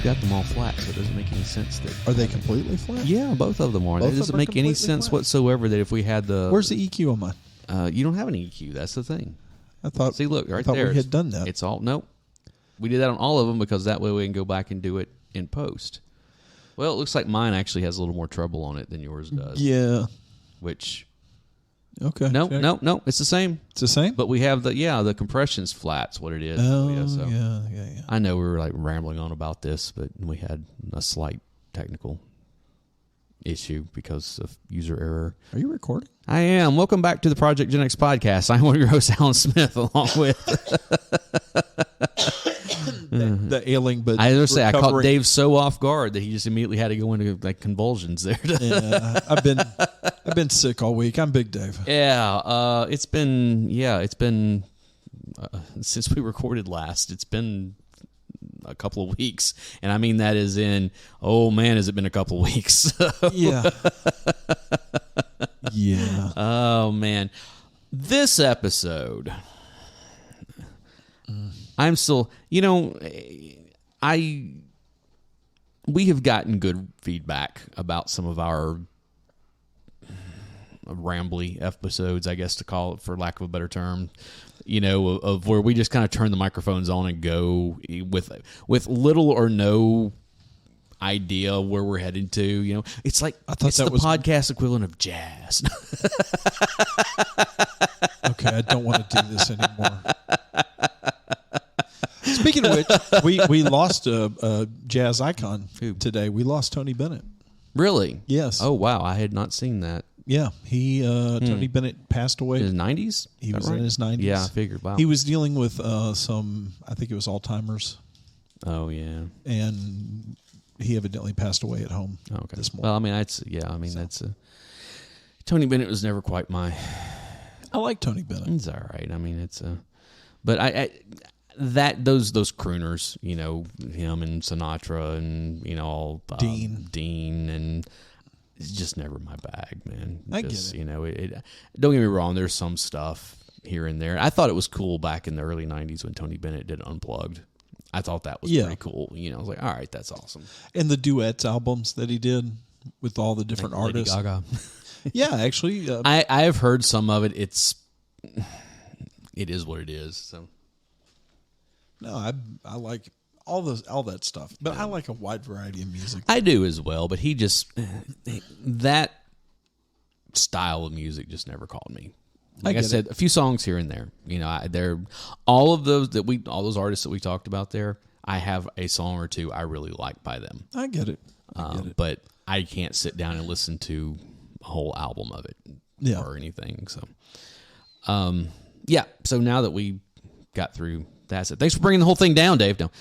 got them all flat, so it doesn't make any sense. Are they completely flat? Yeah, both of them are. It doesn't make any sense whatsoever that if we had the... Where's the EQ on mine? You don't have an EQ. That's the thing. I thought. See, look, right I thought there. We had done that. It's all... Nope. We did that on all of them because that way we can go back and do it in post. Well, it looks like mine actually has a little more treble on it than yours does. Yeah. Which... Okay. No, it's the same. It's the same? But we have the compression's flat's what it is. Oh, yeah. I know we were like rambling on about this, but we had a slight technical issue because of user error. Are you recording? I am. Welcome back to the Project Gen X podcast. I'm one of your hosts, Alan Smith, along with... the ailing, but I was say I caught Dave so off guard that he just immediately had to go into like convulsions there. Yeah, I've been sick all week. I'm Big Dave. Yeah, it's been since we recorded last. It's been a couple of weeks, and I mean that is in. Oh man, has it been a couple of weeks? Yeah. Yeah. Oh man, this episode. I'm still, we have gotten good feedback about some of our rambly episodes, I guess to call it, for lack of a better term, of where we just kind of turn the microphones on and go with little or no idea where we're headed to. It's like it's the podcast equivalent of jazz. Okay, I don't want to do this anymore. Speaking of which, we lost a jazz icon today. We lost Tony Bennett. Really? Yes. Oh, wow. I had not seen that. Yeah. Tony Bennett passed away. In his 90s? He was in his 90s. Yeah, I figured. Wow. He was dealing with I think it was Alzheimer's. Oh, yeah. And he evidently passed away at home this morning. Well, I mean, Tony Bennett was never quite my... I like Tony Bennett. It's all right. I mean, but those crooners, him and Sinatra and all Dean, and it's just never my bag, man. I get it. Don't get me wrong. There's some stuff here and there. I thought it was cool back in the early '90s when Tony Bennett did Unplugged. I thought that was pretty cool. I was like, all right, that's awesome. And the duets albums that he did with all the different artists. Lady Gaga. Yeah, actually, I have heard some of it. It is what it is. So. No, I like all that stuff, but I like a wide variety of music. I do as well, but that style of music just never called me. Like I said, a few songs here and there. They're all those artists that we talked about there. I have a song or two I really like by them. I get it. But I can't sit down and listen to a whole album of it or anything. So, So now that we got through. That's it. Thanks for bringing the whole thing down, Dave. No.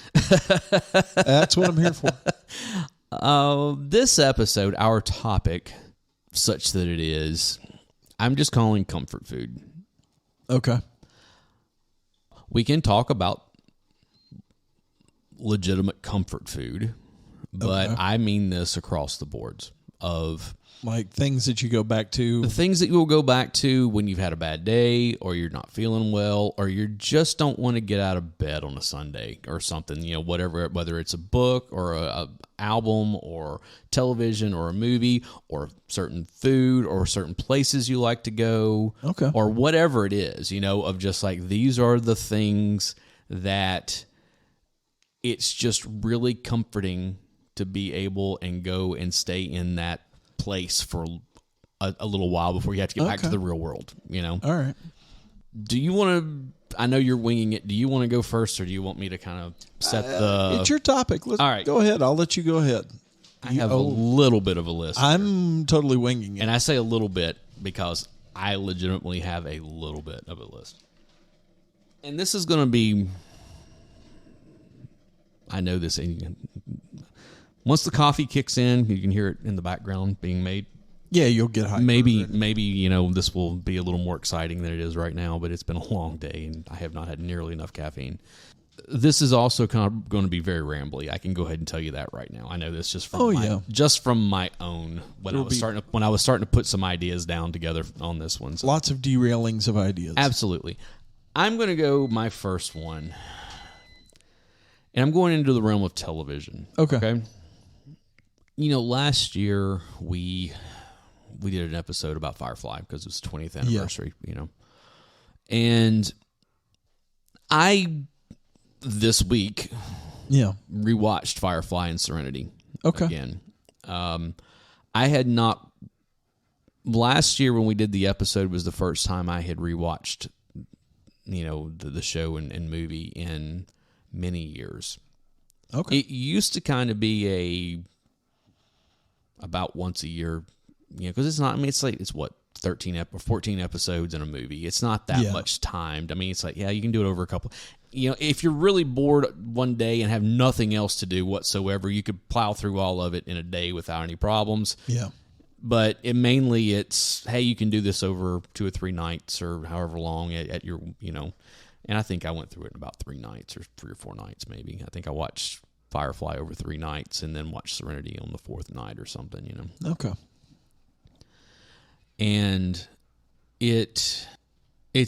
That's what I'm here for. This episode, our topic, such that it is, I'm just calling comfort food. Okay. We can talk about legitimate comfort food, but I mean this across the boards of... Like things that you go back to. The things that you will go back to when you've had a bad day or you're not feeling well or you just don't want to get out of bed on a Sunday or something, whatever, whether it's a book or a album or television or a movie or certain food or certain places you like to go or whatever it is, of just like these are the things that it's just really comforting to be able and go and stay in that place for a little while before you have to get back to the real world, All right. Do you want to, I know you're winging it. Do you want to go first or do you want me to kind of set it's your topic. All right. Go ahead. I'll let you go ahead. I have a little bit of a list. I'm totally winging it. And I say a little bit because I legitimately have a little bit of a list. And this is going to be, I know this, once the coffee kicks in, you can hear it in the background being made. Yeah, you'll get hyper. Maybe this will be a little more exciting than it is right now, but it's been a long day and I have not had nearly enough caffeine. This is also kind of going to be very rambly. I can go ahead and tell you that right now. I know this just from my own when I was starting to put some ideas down together on this one. So. Lots of derailings of ideas. Absolutely. I'm going to go my first one. And I'm going into the realm of television. Okay. Last year we did an episode about Firefly because it was the 20th anniversary, And I, this week, rewatched Firefly and Serenity again. I had not... Last year when we did the episode was the first time I had rewatched, the show and movie in many years. Okay. It used to kind of be about once a year, because it's not. I mean, it's what 13 or 14 episodes in a movie. It's not that much timed. I mean, it's like you can do it over a couple. If you're really bored one day and have nothing else to do whatsoever, you could plow through all of it in a day without any problems. Yeah. But it's, hey, you can do this over 2 or 3 nights or however long at your, and I think I went through it in about 3 nights or 3 or 4 nights maybe. I think I watched Firefly over 3 nights and then watched Serenity on the 4th night or something, Okay. And it's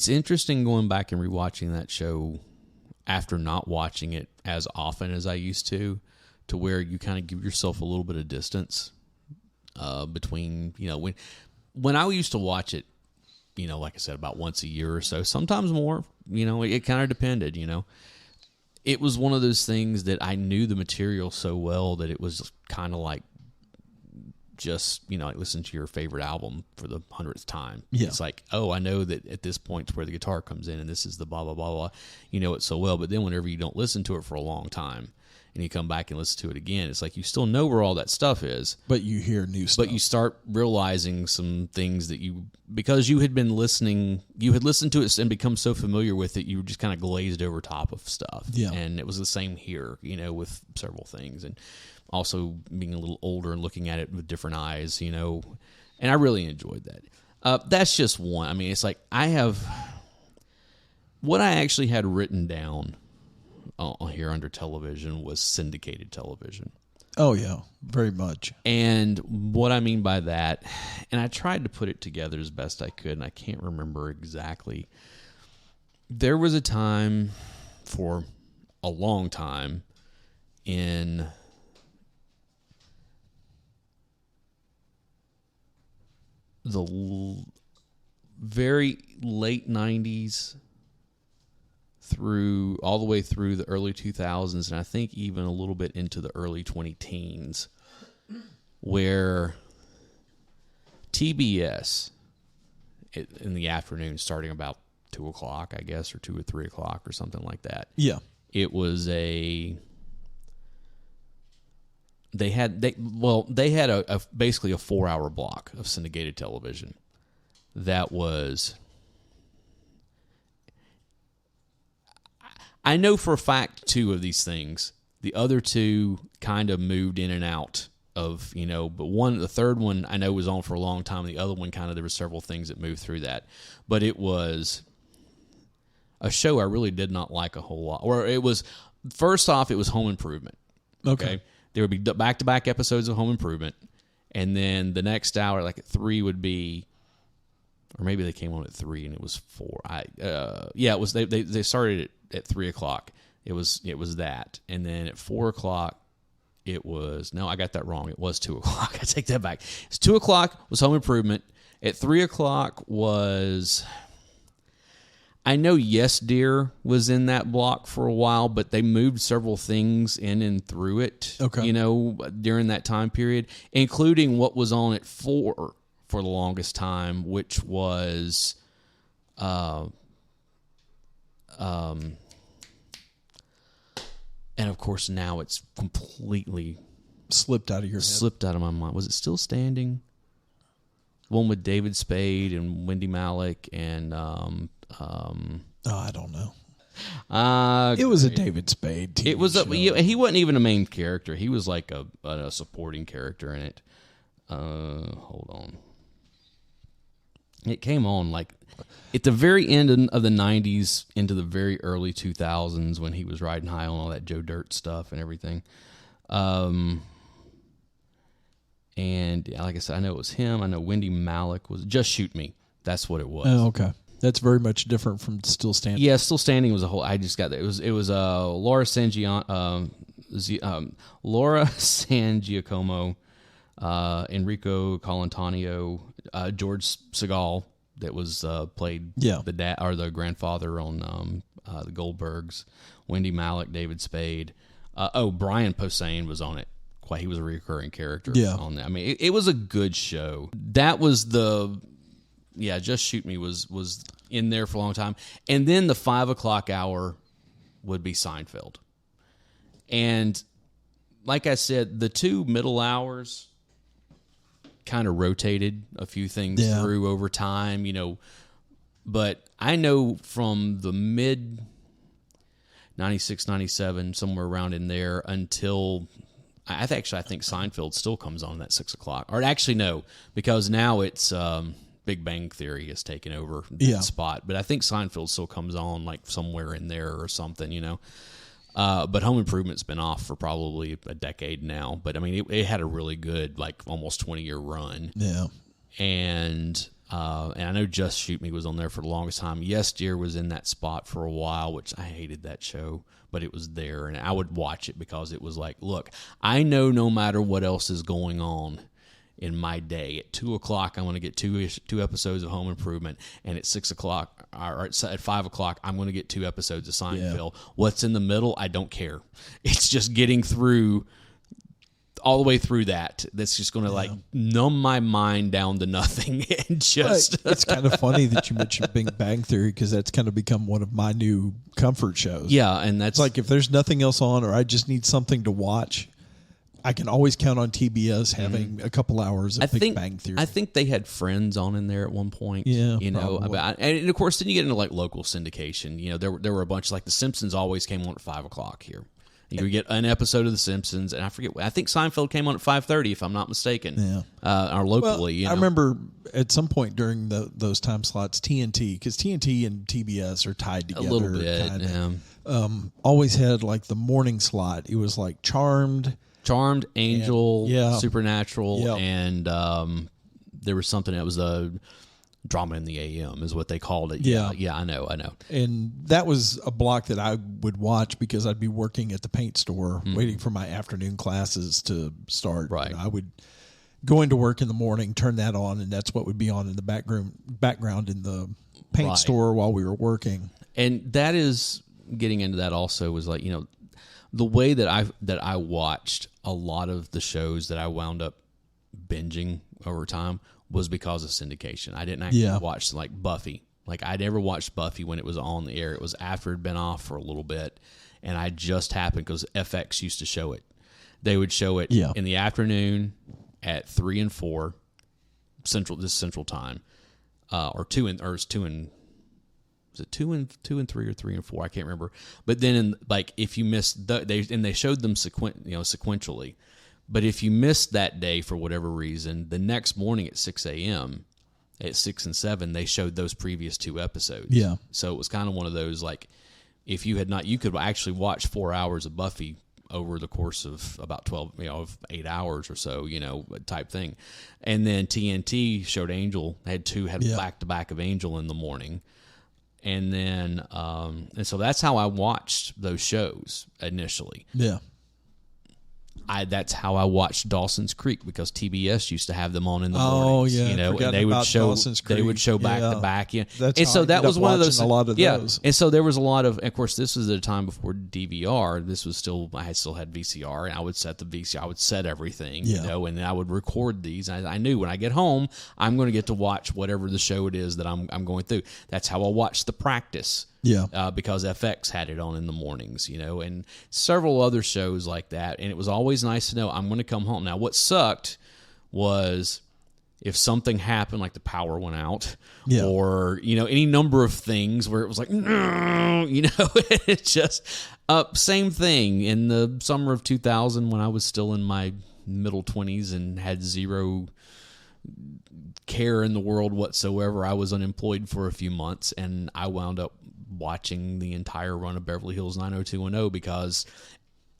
interesting going back and rewatching that show after not watching it as often as I used to where you kind of give yourself a little bit of distance. Between, when I used to watch it, like I said, about once a year or so, sometimes more, it kind of depended, It was one of those things that I knew the material so well that it was kind of like just, like listen to your favorite album for the 100th time. Yeah. It's like, oh, I know that at this point where the guitar comes in and this is the blah, blah, blah, blah, it so well. But then whenever you don't listen to it for a long time, and you come back and listen to it again, it's like you still know where all that stuff is. But you hear new stuff. But you start realizing some things that because you had listened to it and become so familiar with it, you were just kind of glazed over top of stuff. Yeah. And it was the same here, with several things. And also being a little older and looking at it with different eyes, and I really enjoyed that. That's just one. I mean, it's like what I actually had written down here under television was syndicated television. Oh, yeah, very much. And what I mean by that, and I tried to put it together as best I could, and I can't remember exactly. There was a time for a long time in the very late 90s all the way through the early 2000s, and I think even a little bit into the early 2010s, where TBS in the afternoon, starting about 2 o'clock, I guess, or 2 or 3 o'clock or something like that. Yeah. It was they had basically a 4-hour block of syndicated television that was... I know for a fact 2 of these things. The other 2 kind of moved in and out of, but the third one I know was on for a long time. The other one there were several things that moved through that. But it was a show I really did not like a whole lot. Or it was, first off, it was Home Improvement. Okay. There would be back-to-back episodes of Home Improvement. And then the next hour, like at 3, would be, or maybe they came on at 3 and it was 4. It was, they started it at 3 o'clock. It was that. And then at 4 o'clock, it was, no, I got that wrong. It was 2 o'clock. I take that back. It's 2 o'clock was Home Improvement. At 3 o'clock was, I know Yes Dear was in that block for a while, but they moved several things in and through it, during that time period, including what was on at 4 for the longest time, which was, and of course now it's completely slipped out of your head. Slipped out of my mind. Was it Still Standing? One with David Spade and Wendy Malick and I don't know. It was a David Spade TV It was show. He wasn't even a main character. He was like a supporting character in it. Hold on. It came on like at the very end of the 90s into the very early 2000s when he was riding high on all that Joe Dirt stuff and everything. And like I said, I know it was him. I know Wendy Malick was Just Shoot Me. That's what it was. Oh, okay. That's very much different from Still Standing. Yeah, Still Standing was a whole. I just got that. It was Laura Laura San Giacomo, Enrico Colantonio, George Segal that was played the dad or the grandfather on the Goldbergs, Wendy Malick, David Spade. Brian Posehn was on it. He was a recurring character on that. I mean, it was a good show. That was Just Shoot Me was in there for a long time. And then the 5 o'clock hour would be Seinfeld. And like I said, the 2 middle hours kind of rotated a few things through over time, but I know from the mid 96, 97, somewhere around in there until I think Seinfeld still comes on at 6 o'clock. Or actually, no, because now it's Big Bang Theory has taken over that spot. But I think Seinfeld still comes on like somewhere in there or something, But Home Improvement's been off for probably a decade now. But I mean, it had a really good, like almost 20-year run. Yeah. And I know Just Shoot Me was on there for the longest time. Yes Dear was in that spot for a while, which I hated that show, but it was there, and I would watch it because it was like, look, I know no matter what else is going on in my day, at 2 o'clock I'm going to get two episodes of Home Improvement, and at 6 o'clock or at 5 o'clock I'm going to get 2 episodes of Seinfeld. What's in the middle, I don't care. It's just getting through all the way through that. That's just going to like numb my mind down to nothing. And just it's kind of funny that you mentioned Big Bang Theory, because that's kind of become one of my new comfort shows. Yeah, and that's it's like if there's nothing else on, or I just need something to watch, I can always count on TBS having a couple hours of Big Bang Theory. I think they had Friends on in there at one point. Yeah, and of course, then you get into like local syndication. There were a bunch, like The Simpsons always came on at 5 o'clock here. You would get an episode of The Simpsons, and I think Seinfeld came on at 5:30, if I'm not mistaken. Yeah, or locally. Well, I remember at some point during those time slots, TNT, because TNT and TBS are tied together a little bit. Always had like the morning slot. It was like Charmed, Angel, Supernatural, and there was something that was a Drama in the AM is what they called it. Yeah, I know. And that was a block that I would watch because I'd be working at the paint store waiting for my afternoon classes to start. Right. I would go into work in the morning, turn that on, and that's what would be on in the background in the paint store while we were working. And that is getting into that also was like, the way that I watched a lot of the shows that I wound up binging over time was because of syndication. I didn't actually watch like Buffy. Like I never watched Buffy when it was on the air. It was after it had been off for a little bit, and I just happened because FX used to show it. They would show it in the afternoon at 3 and 4 central time, or 2 and was it 2 and 3 or 3 and 4? I can't remember. But then if you missed they showed them sequentially. But if you missed that day for whatever reason, the next morning at 6 a.m., at 6 and 7, they showed those previous 2 episodes. Yeah. So it was kind of one of those, like, if you had not, you could actually watch 4 hours of Buffy over the course of about 8 hours or so, type thing. And then TNT showed Angel, had back-to-back of Angel in the morning. And then, and so that's how I watched those shows initially. Yeah. That's how I watched Dawson's Creek, because TBS used to have them on in the mornings. And they would show Dawson's Creek. They would show back to back. And so that was one of those. A lot of those. And so there was a lot of course, this was at a time before DVR. This was I still had VCR, and I would set the VCR. I would set everything, and then I would record these. I knew when I get home, I'm going to get to watch whatever the show it is that I'm going through. That's how I watched The Practice. Yeah. Because FX had it on in the mornings, and several other shows like that. And it was always nice to know I'm going to come home. Now, what sucked was if something happened, like the power went out, or, any number of things where it was like, no, it's just same thing in the summer of 2000 when I was still in my middle 20s and had zero care in the world whatsoever. I was unemployed for a few months, and I wound up watching the entire run of Beverly Hills 90210 because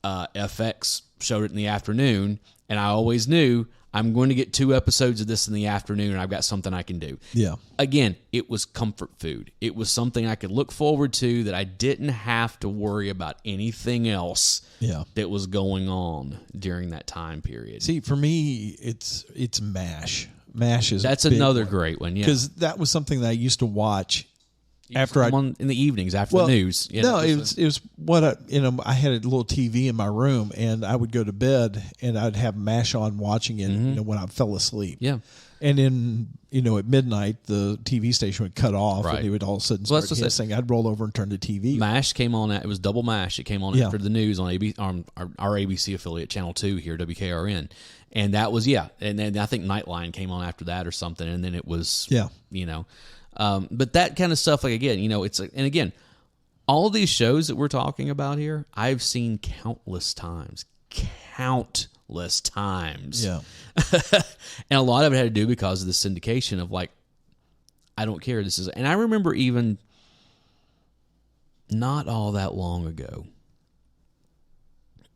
FX showed it in the afternoon, and I always knew I'm going to get 2 episodes of this in the afternoon, and I've got something I can do. Yeah. Again, it was comfort food. It was something I could look forward to that I didn't have to worry about anything else that was going on during that time period. See, for me, it's MASH. MASH is That's another great one, yeah. Because that was something that I used to watch after in the evenings after the news. No, it was what I had a little TV in my room, and I would go to bed and I'd have MASH on watching it. When I fell asleep. Yeah, and then at midnight the TV station would cut off, and it would all of a sudden start hissing. I'd roll over and turn the TV. MASH came on. It was double MASH. It came on after the news on our ABC affiliate Channel 2 here, WKRN, and that was and then I think Nightline came on after that or something, and then it was but that kind of stuff, like, again, it's, and again, all of these shows that we're talking about here, I've seen countless times. Yeah. And a lot of it had to do because of the syndication of, like, I don't care. And I remember even not all that long ago,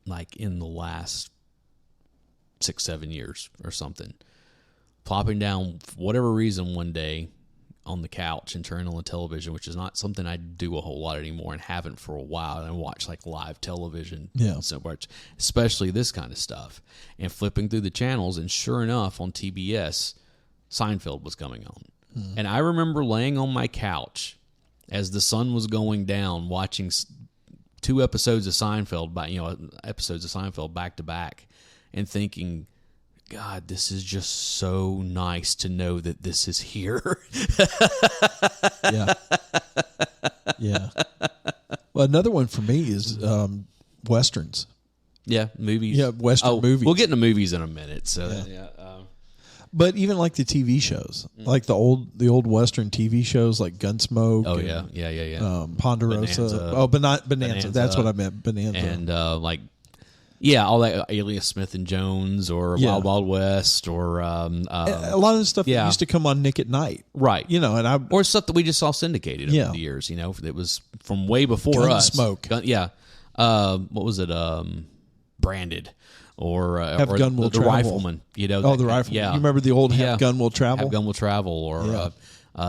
like in the last 6-7 years or something, plopping down for whatever reason one day on the couch and turning on the television, which is not something I do a whole lot anymore and haven't for a while. And I watch like live television so much, especially this kind of stuff, and flipping through the channels. And sure enough, on TBS, Seinfeld was coming on. And I remember laying on my couch as the sun was going down, watching 2 episodes of Seinfeld back to back, and thinking, God, this is just so nice to know that this is here. Yeah. Well, another one for me is Westerns. Yeah, movies. Yeah, Western movies. We'll get into movies in a minute. So, but even like the TV shows, like the old Western TV shows, like Gunsmoke. Oh, yeah. Ponderosa. Bonanza. That's what I meant. Bonanza. And all that Alias Smith and Jones, or Wild Wild West, or a lot of the stuff that used to come on Nick at Night, right? Or stuff that we just saw syndicated over the years. It was from way before us. Gunsmoke. What was it? Branded, or Gun Will the Travel. Rifleman. The Rifleman. You remember the old Have Gun Will Travel? Have Gun Will Travel, or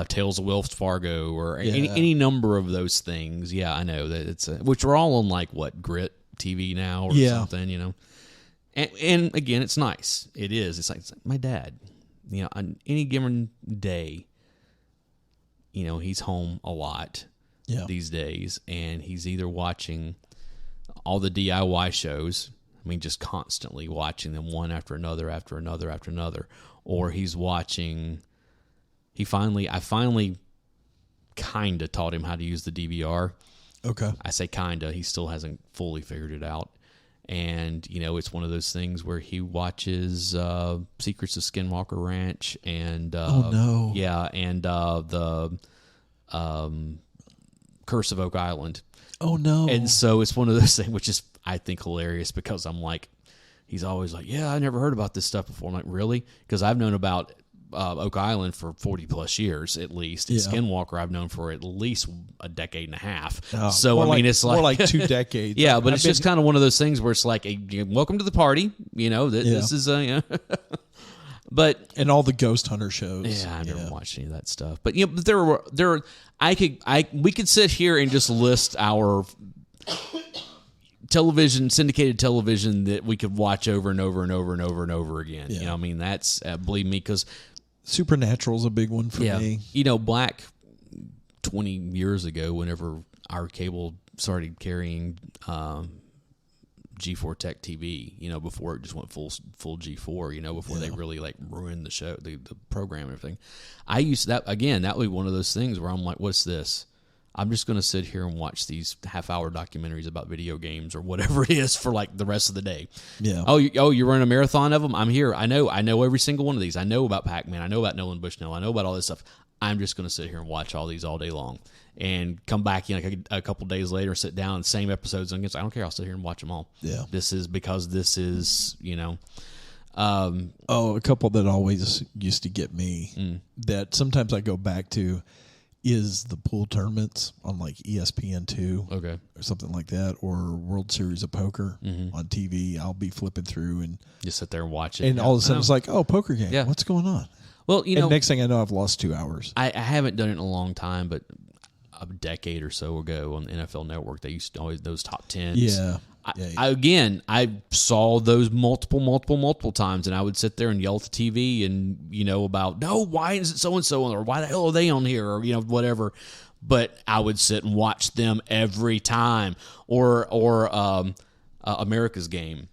Tales of Wells Fargo, or any number of those things. Yeah, I know that it's which are all on like what Grit TV now or something, and again, it's nice. It is. It's like my dad, on any given day, he's home a lot these days, and he's either watching all the DIY shows. I mean, just constantly watching them one after another, after another, after another, or he's watching. I finally kind of taught him how to use the DVR. Okay. I say kinda. He still hasn't fully figured it out. And, it's one of those things where he watches Secrets of Skinwalker Ranch and the Curse of Oak Island. Oh, no. And so it's one of those things which is, I think, hilarious, because I'm like, he's always like, I never heard about this stuff before. I'm like, really? Because I've known about Oak Island for 40 plus years at least. And Skinwalker I've known for at least a decade and a half. So I mean, it's like more like 2 decades. Yeah, but it's just kind of one of those things where it's like, welcome to the party. This is but and all the ghost hunter shows. Yeah, I never watched any of that stuff. But we could sit here and just list our syndicated television that we could watch over and over and over and over and over again. I mean, that's believe me, because Supernatural's a big one for me. Black 20 years ago, whenever our cable started carrying G4 Tech TV, before it just went full G4, before they really like ruined the show, the program and everything. I used that again. That would be one of those things where I'm like, what's this? I'm just going to sit here and watch these half-hour documentaries about video games or whatever it is for like the rest of the day. Yeah. You're running a marathon of them? I'm here. I know every single one of these. I know about Pac-Man. I know about Nolan Bushnell. I know about all this stuff. I'm just going to sit here and watch all these all day long and come back a couple days later, sit down, same episodes. And I don't care. I'll sit here and watch them all. Yeah. This is a couple that always used to get me that sometimes I go back to is the pool tournaments on like ESPN2 Okay. or something like that, or World Series of Poker on TV. I'll be flipping through and Just sit there and watch it. and all of a sudden it's like, oh, poker game. Yeah. What's going on? Well, you know, And next thing I know, I've lost 2 hours. I haven't done it in a long time, but a decade or so ago on the NFL Network, they used to always those top 10s. Yeah. I saw those multiple times, and I would sit there and yell at the TV and, you know, about, no, why is it so-and-so, or why the hell are they on here, or, you know, whatever. But I would sit and watch them every time, or America's Game,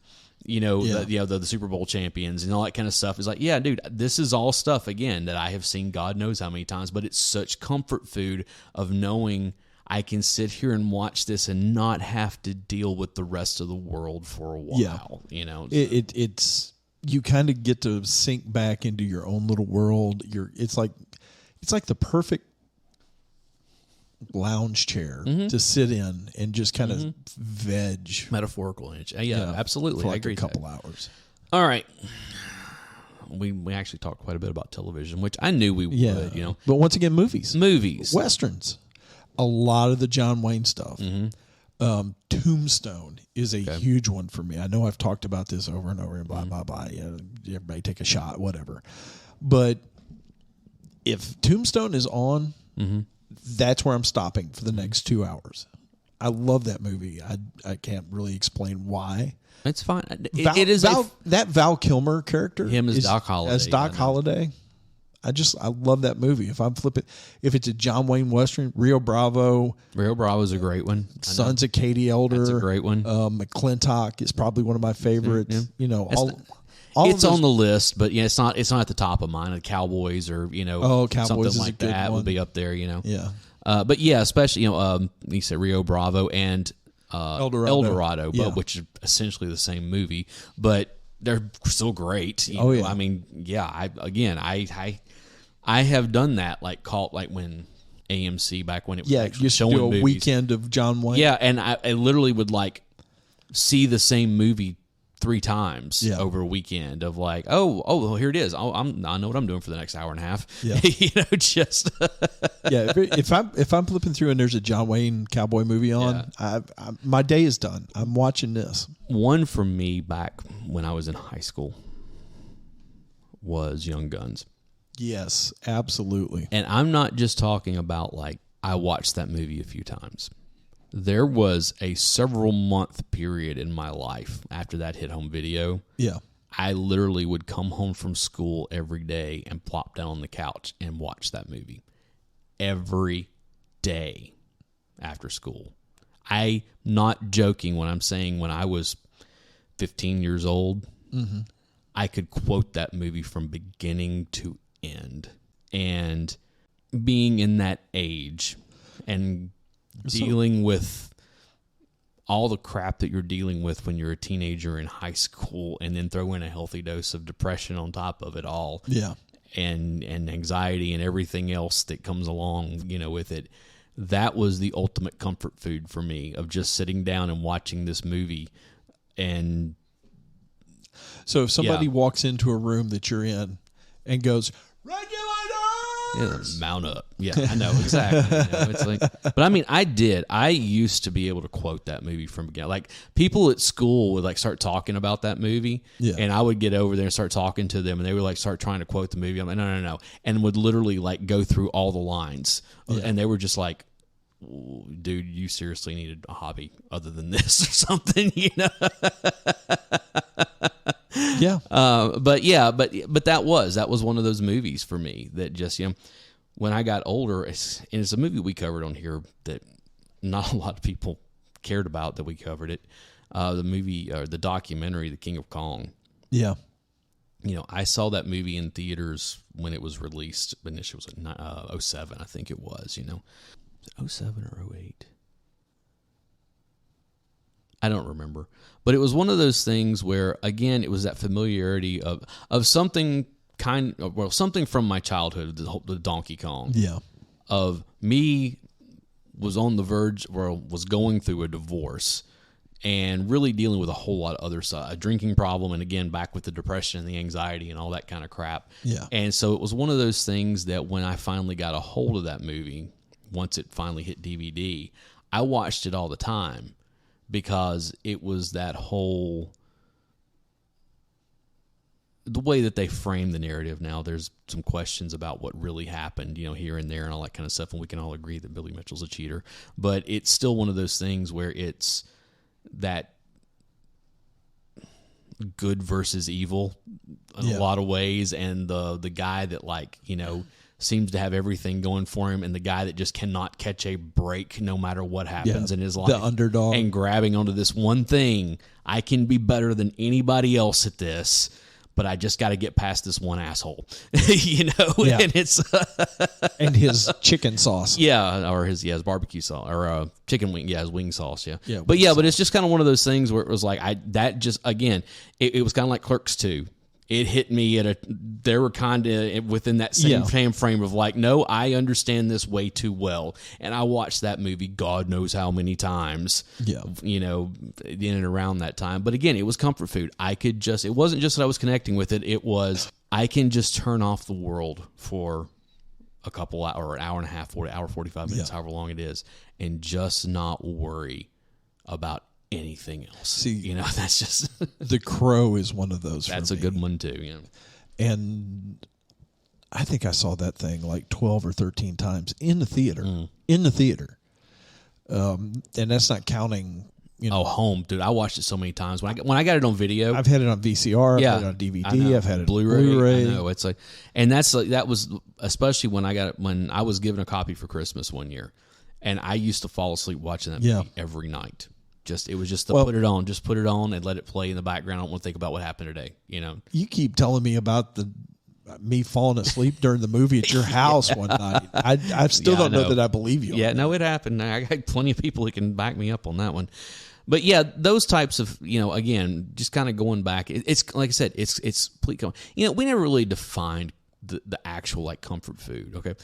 you know, the Super Bowl champions and all that kind of stuff. Is like, yeah, dude, this is all stuff, again, that I have seen God knows how many times, but it's such comfort food of knowing I can sit here and watch this and not have to deal with the rest of the world for a while. You know, it's you kind of get to sink back into your own little world. It's like the perfect lounge chair to sit in and just kind of veg. Metaphorical. Yeah, absolutely. For I like agree a couple hours. All right. We actually talked quite a bit about television, which I knew we would, you know. But once again, movies. Westerns. A lot of the John Wayne stuff. Tombstone is a huge one for me. I know I've talked about this over and over and blah, blah, blah. Yeah, everybody take a shot, whatever. But if Tombstone is on, that's where I'm stopping for the next 2 hours. I love that movie. I can't really explain why. It's fine. That Val Kilmer character. Him as Doc Holliday. As Doc Holliday. I love that movie. If it's a John Wayne Western, Rio Bravo. Rio Bravo's a great one. Sons of Katie Elder. That's a great one. McClintock is probably one of my favorites. Yeah. You know, it's on the list, but yeah, it's not at the top of mine. The Cowboys or, you know, Cowboys something like that would be up there, you know. Yeah. But yeah, especially, you know, you said Rio Bravo and Eldorado, which is essentially the same movie, but they're still great. You know? Yeah. I mean, yeah, I have done that, like when AMC, back when it was actually showing do a movies. weekend of John Wayne. Yeah, and I literally would like see the same movie 3 times over a weekend of like, well, here it is. I know what I'm doing for the next hour and a half. Yeah. You know, just yeah. If I'm flipping through and there's a John Wayne cowboy movie on, my day is done. I'm watching this. One for me back when I was in high school was Young Guns. Yes, absolutely. And I'm not just talking about like I watched that movie a few times. There was a several month period in my life after that hit home video. Yeah. I literally would come home from school every day and plop down on the couch and watch that movie every day after school. I'm not joking when I'm saying when I was 15 years old, I could quote that movie from beginning to end. And being in that age and dealing with all the crap that you're dealing with when you're a teenager in high school, and then throw in a healthy dose of depression on top of it all. Yeah. And anxiety and everything else that comes along, you know, with it. That was the ultimate comfort food for me, of just sitting down and watching this movie. And so if somebody walks into a room that you're in and goes, regulators! Yeah, mount up. Yeah, I know, exactly. You know, it's like, but I mean, I used to be able to quote that movie from beginning. Like, people at school would like start talking about that movie, and I would get over there and start talking to them, and they would like start trying to quote the movie. I'm like, no, and would literally like go through all the lines, and they were just like, dude, you seriously needed a hobby other than this or something, you know? Yeah. But that was one of those movies for me that just, you know, when I got older, it's a movie we covered on here that not a lot of people cared about that we covered it. The movie, or the documentary, The King of Kong. Yeah. You know, I saw that movie in theaters when it was released. Initially, it was 07, I think it was, you know. 07 or 08? I don't remember. But it was one of those things where, again, it was that familiarity of something something from my childhood, the Donkey Kong. Yeah. Of me was on the verge, or was going through a divorce, and really dealing with a whole lot of other stuff, a drinking problem, and again, back with the depression and the anxiety and all that kind of crap. Yeah. And so it was one of those things that when I finally got a hold of that movie, once it finally hit DVD, I watched it all the time because it was that whole, the way that they frame the narrative now. There's some questions about what really happened, here and there and all that kind of stuff. And we can all agree that Billy Mitchell's a cheater, but it's still one of those things where it's that good versus evil in a lot of ways. And the guy that seems to have everything going for him, and the guy that just cannot catch a break no matter what happens in his life. The underdog. And grabbing onto this one thing. I can be better than anybody else at this, but I just got to get past this one asshole. Yeah. And it's and his chicken sauce. Yeah, or his barbecue sauce, or chicken wing, his wing sauce, Yeah, but it's just kind of one of those things where it was like it was kind of like Clerks 2. It hit me they were kind of within that same time frame of like, no, I understand this way too well. And I watched that movie God knows how many times, in and around that time. But again, it was comfort food. It wasn't just that I was connecting with it. It was, I can just turn off the world for a couple hour, an hour and a half, hour, 45 minutes, however long it is, and just not worry about anything else. See, that's just The Crow is one of those. That's a good one too. And I think I saw that thing like 12 or 13 times in the theater. In the theater, and that's not counting. Home, dude. I watched it so many times. When I got it on video, I've had it on VCR. I've had it on DVD. I've had it Blu-ray. on Blu-ray. I know, it's like, and that was especially when I got it, when I was given a copy for Christmas one year, and I used to fall asleep watching that movie every night. It was just put it on and let it play in the background. I don't want to think about what happened today. You keep telling me about me falling asleep during the movie at your house one night. I still don't know that I believe you. Yeah, no, it happened. I got plenty of people who can back me up on that one. But yeah, those types of, again, just kind of going back. It's like I said, it's complete. We never really defined the actual like comfort food. Okay,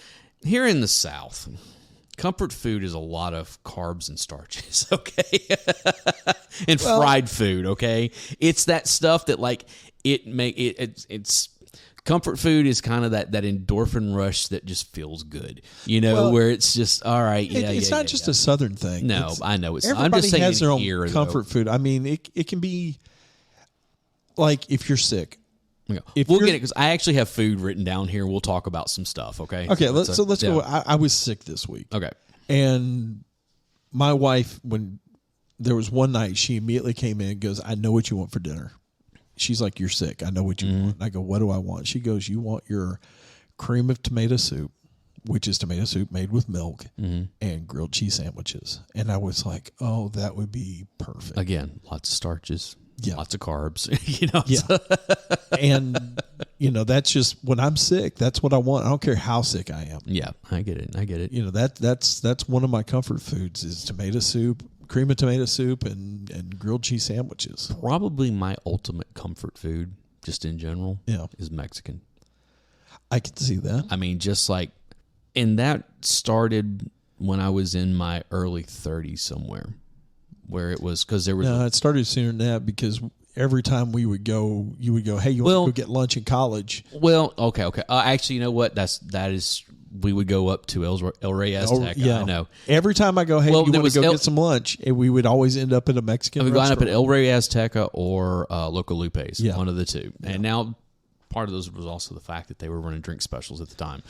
here in the South, comfort food is a lot of carbs and starches, okay? And fried food, okay? It's that stuff that like it's comfort food is kind of that endorphin rush that just feels good, where it's just all right. It's not just a Southern thing. No, I know it's. Everybody I'm just saying has their own here, comfort food. I mean, it can be like if you're sick. We'll get it because I actually have food written down here. We'll talk about some stuff. Okay. Okay. Let's go. I was sick this week. Okay. And my wife, when there was one night, she immediately came in and goes, "I know what you want for dinner." She's like, "You're sick. I know what you want." And I go, "What do I want?" She goes, "You want your cream of tomato soup, which is tomato soup made with milk, and grilled cheese sandwiches." And I was like, "Oh, that would be perfect." Again, lots of starches. Yeah. Lots of carbs. And that's just when I'm sick, that's what I want. I don't care how sick I am. Yeah, I get it. That's one of my comfort foods is tomato soup, cream of tomato soup, and grilled cheese sandwiches. Probably my ultimate comfort food, just in general, is Mexican. I can see that. I mean, just like, and that started when I was in my early 30s somewhere. Where it was because there was it started sooner than that because every time we would go, you would go, "Hey, you want to go get lunch in college?" Well, okay. Actually, you know what? We would go up to El Rey Azteca. Yeah, I know. Every time I go, "Hey, you want to go get some lunch?" And we would always end up at a Mexican restaurant. We would end up at El Rey Azteca or Loco Lupe's, one of the two. Yeah. And now part of those was also the fact that they were running drink specials at the time.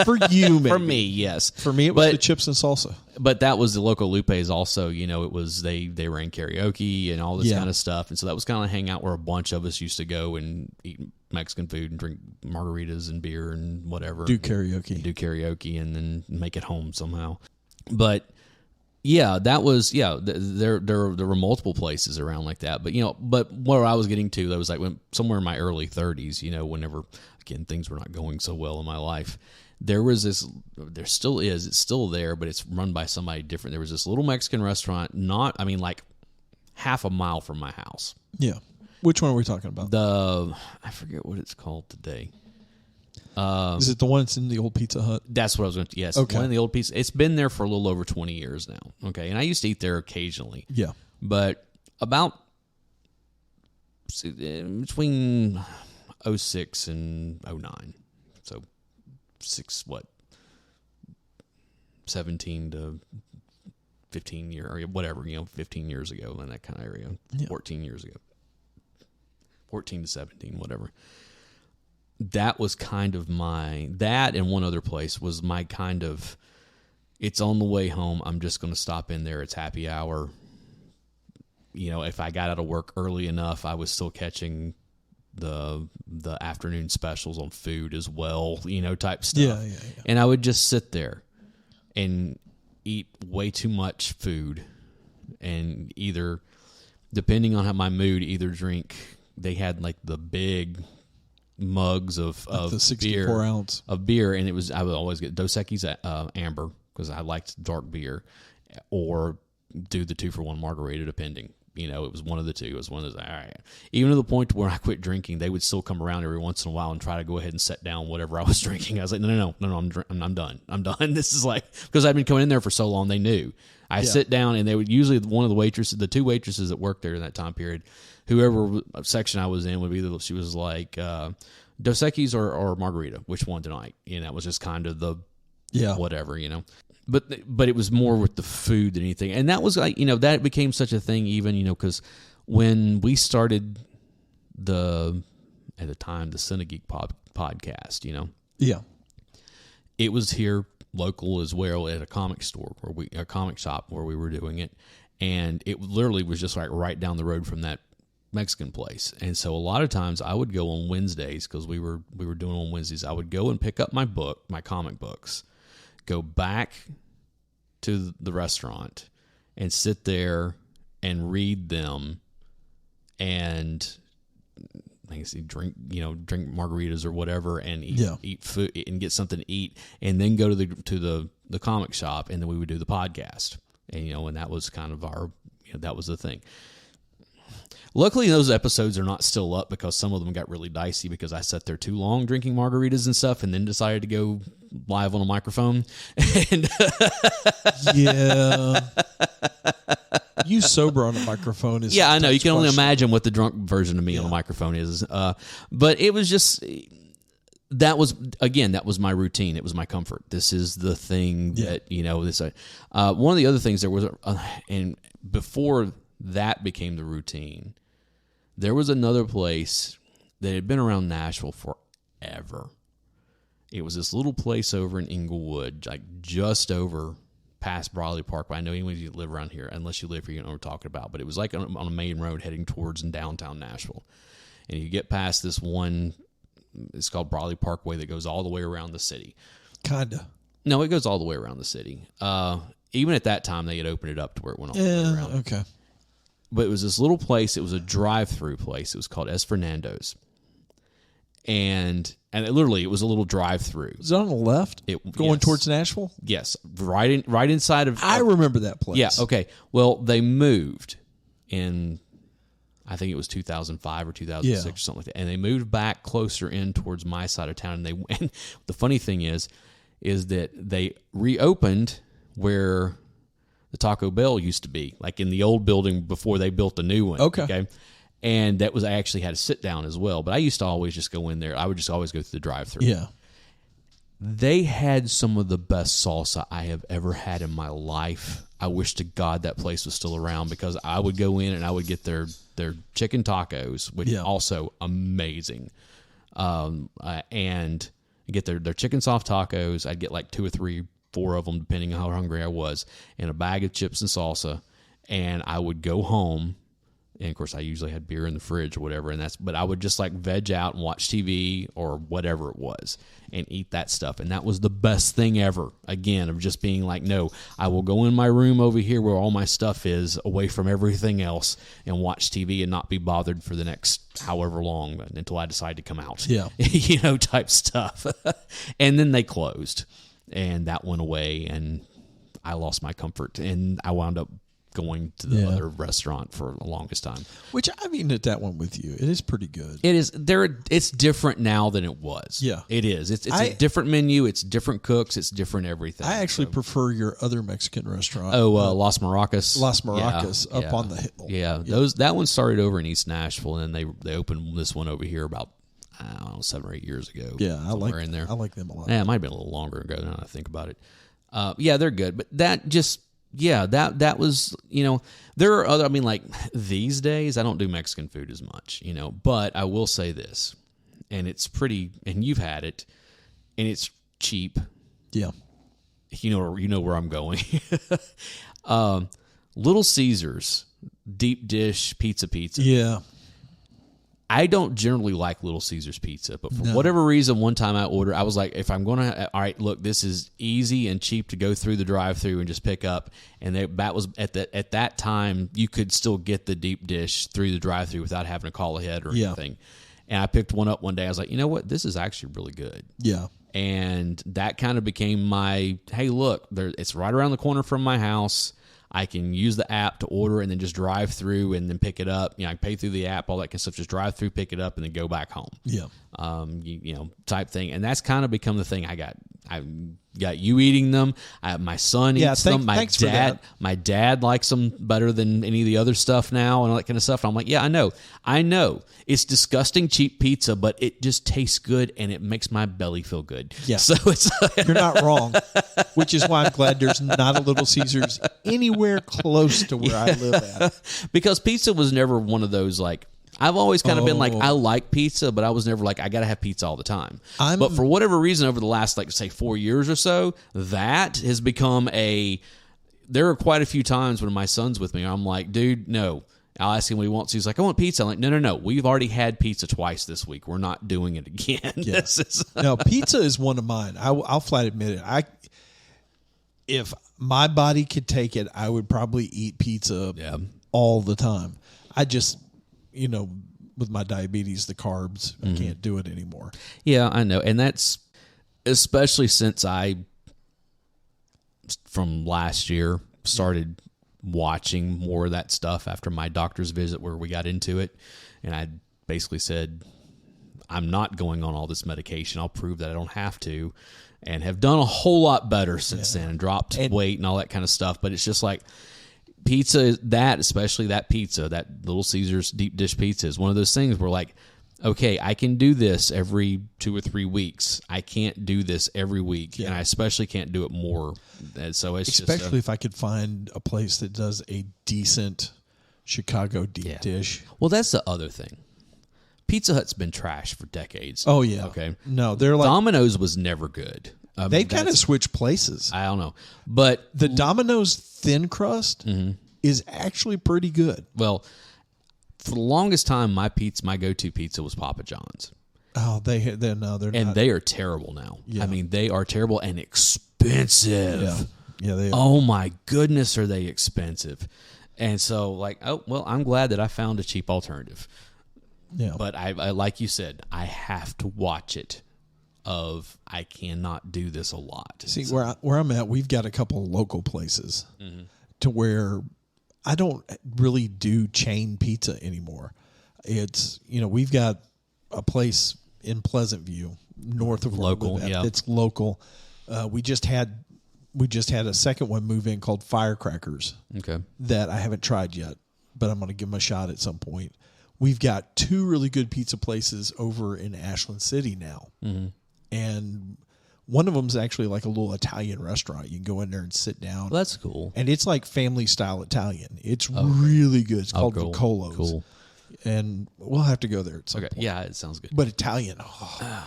For you, maybe. For me, yes. For me, it was the chips and salsa. But that was the Loco Lupe's also, it was they ran karaoke and all this kind of stuff. And so that was kind of a hangout where a bunch of us used to go and eat Mexican food and drink margaritas and beer and whatever. Do karaoke and then make it home somehow. But yeah, that was there were multiple places around like that, but what I was getting to, that was like somewhere in my early 30s, whenever again things were not going so well in my life, there still is, it's still there, but it's run by somebody different. There was this little Mexican restaurant, like half a mile from my house. Yeah, which one are we talking about? I forget what it's called today. Is it the one that's in the old Pizza Hut? That's what I was going to. Yes, okay. One of the old Pizza. It's been there for a little over 20 years now. Okay, and I used to eat there occasionally. Yeah, but about between 06 and 09, so 17 to 15 year or whatever, 15 years ago in that kind of area, 14 years ago, 14 to 17, whatever. That was kind of that and one other place was my kind of, it's on the way home. I'm just going to stop in there. It's happy hour. If I got out of work early enough, I was still catching the afternoon specials on food as well, type stuff. Yeah. And I would just sit there and eat way too much food, and either, depending on how my mood, either drink. They had like the big mugs of the 64 ounce of beer, and I would always get Dos Equis Amber because I liked dark beer, or do the 2-for-1 margarita, depending. It was one of the two. It was one of those. All right. Even to the point where I quit drinking, they would still come around every once in a while and try to go ahead and set down whatever I was drinking. I was like, no, I'm done. I'm done. This is like, because I'd been coming in there for so long, they knew. I sit down, and they would usually, one of the waitresses, the two waitresses that worked there in that time period, whoever section I was in would be, she was like, Dos Equis or margarita, which one tonight? That was just kind of the whatever, But it was more with the food than anything. And that was like, that became such a thing even, because when we started at the time, the Cinegeek podcast, Yeah. It was here local as well at a comic shop where we were doing it. And it literally was just like right down the road from that Mexican place. And so a lot of times I would go on Wednesdays, because we were doing on Wednesdays. I would go and pick up my comic books, go back to the restaurant and sit there and read them, and drink margaritas or whatever, and eat food and get something to eat, and then go to the comic shop, and then we would do the podcast. And and that was kind of our that was the thing. Luckily, those episodes are not still up, because some of them got really dicey because I sat there too long drinking margaritas and stuff, and then decided to go live on a microphone. And yeah, you sober on a microphone is I know. You can only imagine what the drunk version of me on a microphone is. But it was just that was my routine. It was my comfort. This is the thing that this. One of the other things there was, and before that became the routine, there was another place that had been around Nashville forever. It was this little place over in Inglewood, like just over past Broadley Parkway. I know anyone who live around here, unless you live here, you know what we're talking about. But it was like on a main road heading towards downtown Nashville. And you get past this one, it's called Broadley Parkway, that goes all the way around the city. Kinda. No, it goes all the way around the city. Even at that time, they had opened it up to where it went all the way around. Okay. But it was this little place. It was a drive-through place. It was called Es Fernando's. And it was a little drive-through. Is it on the left? Going towards Nashville? Yes. Right inside of... I remember that place. Yeah, okay. Well, they moved in, I think it was 2005 or 2006 or something like that. And they moved back closer in towards my side of town. And the funny thing is that they reopened where the Taco Bell used to be, like in the old building before they built the new one. Okay. And I actually had to sit down as well. But I used to always just go in there. I would just always go through the drive-thru. Yeah. They had some of the best salsa I have ever had in my life. I wish to God that place was still around, because I would go in and I would get their chicken tacos, which also amazing. And get their chicken soft tacos. I'd get like 2 or 3, 4 of them, depending on how hungry I was, and a bag of chips and salsa. And I would go home. And of course, I usually had beer in the fridge or whatever, but I would just like veg out and watch TV or whatever it was and eat that stuff. And that was the best thing ever. Again, of just being like, no, I will go in my room over here where all my stuff is, away from everything else, and watch TV and not be bothered for the next however long until I decide to come out. Yeah. Type stuff. And then they closed, and that went away, and I lost my comfort, and I wound up going to the other restaurant for the longest time. Which I've eaten at that one with you. It is pretty good. It is. It's different now than it was. Yeah. It is. It's a different menu. It's different cooks. It's different everything. I actually prefer your other Mexican restaurant. Las Maracas. Las Maracas up on the hill. Yeah. That one started over in East Nashville, and then they opened this one over here about, I don't know, 7 or 8 years ago. Yeah, I like in there. I like them a lot. Yeah, it might have been a little longer ago now that I think about it. Yeah, they're good, but that just that was there are other. I mean, like these days, I don't do Mexican food as much, but I will say this, and it's pretty, and you've had it, and it's cheap. Yeah, you know where I'm going. Little Caesars deep dish pizza. Yeah. I don't generally like Little Caesars pizza, but for whatever reason, one time I was like, if I'm going to, all right, look, this is easy and cheap to go through the drive-thru and just pick up. And that was at that time, you could still get the deep dish through the drive-thru without having to call ahead or anything. And I picked one up one day. I was like, you know what? This is actually really good. Yeah. And that kind of became my, hey, look, it's right around the corner from my house. I can use the app to order and then just drive through and then pick it up. I pay through the app, all that kind of stuff. Just drive through, pick it up, and then go back home. Yeah. Type thing. And that's kind of become the thing. I got you eating them. My son eats them. My dad likes them better than any of the other stuff now and all that kind of stuff. And I'm like, yeah, I know. It's disgusting cheap pizza, but it just tastes good and it makes my belly feel good. Yeah. So it's you're not wrong, which is why I'm glad there's not a Little Caesars anywhere close to where I live at. Because pizza was never one of those like, I've always kind of been like, I like pizza, but I was never like, I got to have pizza all the time. But for whatever reason, over the last, like, say, 4 years or so, that has become there are quite a few times when my son's with me, I'm like, dude, no. I'll ask him what he wants. He's like, I want pizza. I'm like, no. We've already had pizza twice this week. We're not doing it again. Yeah. No, pizza is one of mine. I'll flat admit it. If my body could take it, I would probably eat pizza all the time. I just... with my diabetes, the carbs, I can't do it anymore. Yeah, I know. And that's especially since from last year, started watching more of that stuff after my doctor's visit where we got into it. And I basically said, I'm not going on all this medication. I'll prove that I don't have to. And have done a whole lot better since then and dropped weight and all that kind of stuff. But it's just like... pizza, especially that pizza, that Little Caesars deep dish pizza is one of those things where like, okay, I can do this every 2 or 3 weeks. I can't do this every week, and I especially can't do it more. And so it's especially if I could find a place that does a decent Chicago deep dish. Well, that's the other thing. Pizza Hut's been trash for decades. Oh yeah. Okay. No, they're like Domino's was never good. They've kind of switched places. I don't know. But the Domino's thin crust is actually pretty good. Well, for the longest time, my go-to pizza was Papa John's. Oh, they're not. And they are terrible now. Yeah. I mean, they are terrible and expensive. Yeah, they are. Oh, my goodness, are they expensive. And so, like, I'm glad that I found a cheap alternative. Yeah. But I like you said, I have to watch it. I cannot do this a lot. See, where I'm at, we've got a couple of local places to where I don't really do chain pizza anymore. It's, we've got a place in Pleasant View, north of local. Yeah, it's local. We just had a second one move in called Firecrackers. Okay, that I haven't tried yet, but I'm going to give them a shot at some point. We've got 2 really good pizza places over in Ashland City now. Mm-hmm. And one of them is actually like a little Italian restaurant. You can go in there and sit down. Well, that's cool. And it's like family style Italian. It's really good. It's called Vicolo's. Cool. And we'll have to go there at some point. Yeah, it sounds good. But Italian,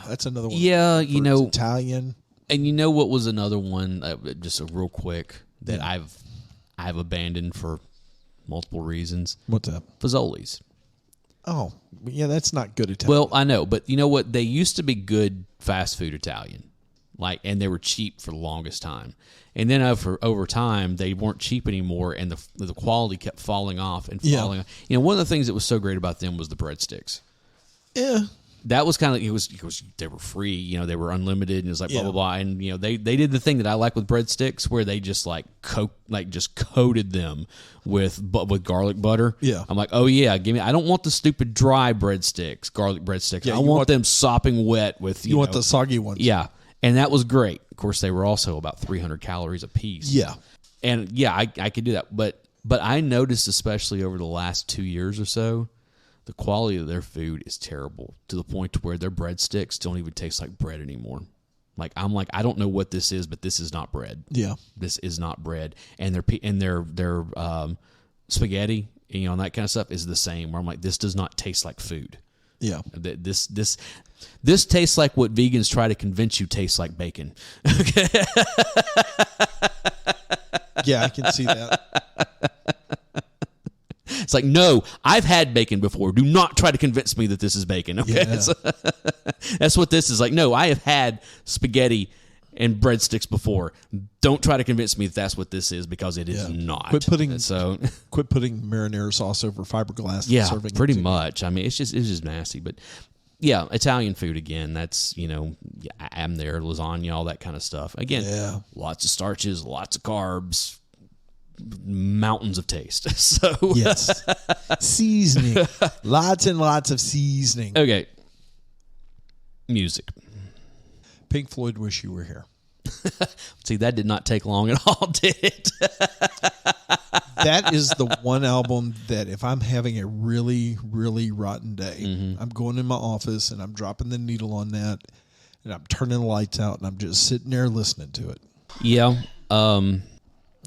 that's another one. Yeah, Italian. And you know what was another one, just a real quick, that I've abandoned for multiple reasons. What's that? Fazoli's. Oh, yeah, that's not good Italian. Well, I know, but you know what? They used to be good fast food Italian, and they were cheap for the longest time. And then over time, they weren't cheap anymore, and the quality kept falling off and falling off. One of the things that was so great about them was the breadsticks. Yeah. That was kind of they were free, they were unlimited, and it was like blah blah blah, and they did the thing that I like with breadsticks, where they just just coated them with garlic butter. Yeah, I'm like, oh yeah, give me. I don't want the stupid dry breadsticks, garlic breadsticks. Yeah, I want them sopping wet with. You want the soggy ones. Yeah, and that was great. Of course, they were also about 300 calories a piece. Yeah, and I could do that, but I noticed, especially over the last 2 years or so, the quality of their food is terrible, to the point to where their breadsticks don't even taste like bread anymore. Like I'm like, I don't know what this is, but this is not bread. Yeah. This is not bread. And their spaghetti, and that kind of stuff is the same. Where I'm like, this does not taste like food. Yeah. This tastes like what vegans try to convince you tastes like bacon. Okay. Yeah, I can see that. It's like, no, I've had bacon before. Do not try to convince me that this is bacon. Okay. Yeah. So, that's what this is like. No, I have had spaghetti and breadsticks before. Don't try to convince me that that's what this is, because it is not. Quit putting marinara sauce over fiberglass. Yeah, and serving pretty it much. I mean, it's just nasty. But yeah, Italian food again. That's I'm there. Lasagna, all that kind of stuff. Again, lots of starches, lots of carbs, mountains of taste. So yes, seasoning, lots and lots of seasoning. Okay, music. Pink Floyd, Wish You Were Here. See, that did not take long at all, did it? That is the one album that if I'm having a really, really rotten day, I'm going in my office and I'm dropping the needle on that and I'm turning the lights out and I'm just sitting there listening to it. Yeah. Kind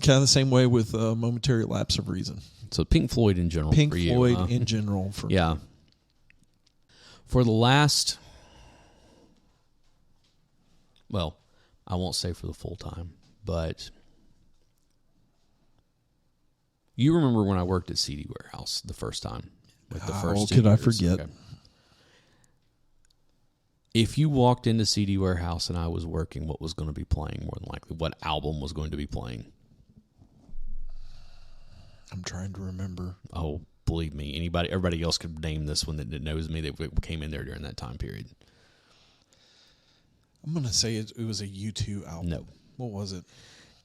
of the same way with Momentary Lapse of Reason. So Pink Floyd in general Pink for you. Floyd in general for me. Yeah. For the last... Well, I won't say for the full time, but you remember when I worked at CD Warehouse the first time? Like the first 2 could I years. forget? Okay. If you walked into CD Warehouse and I was working, what was going to be playing more than likely? What album was going to be playing? I'm trying to remember. Oh, believe me, everybody else could name this one that knows me that came in there during that time period. I'm going to say it was a U2 album. No. What was it?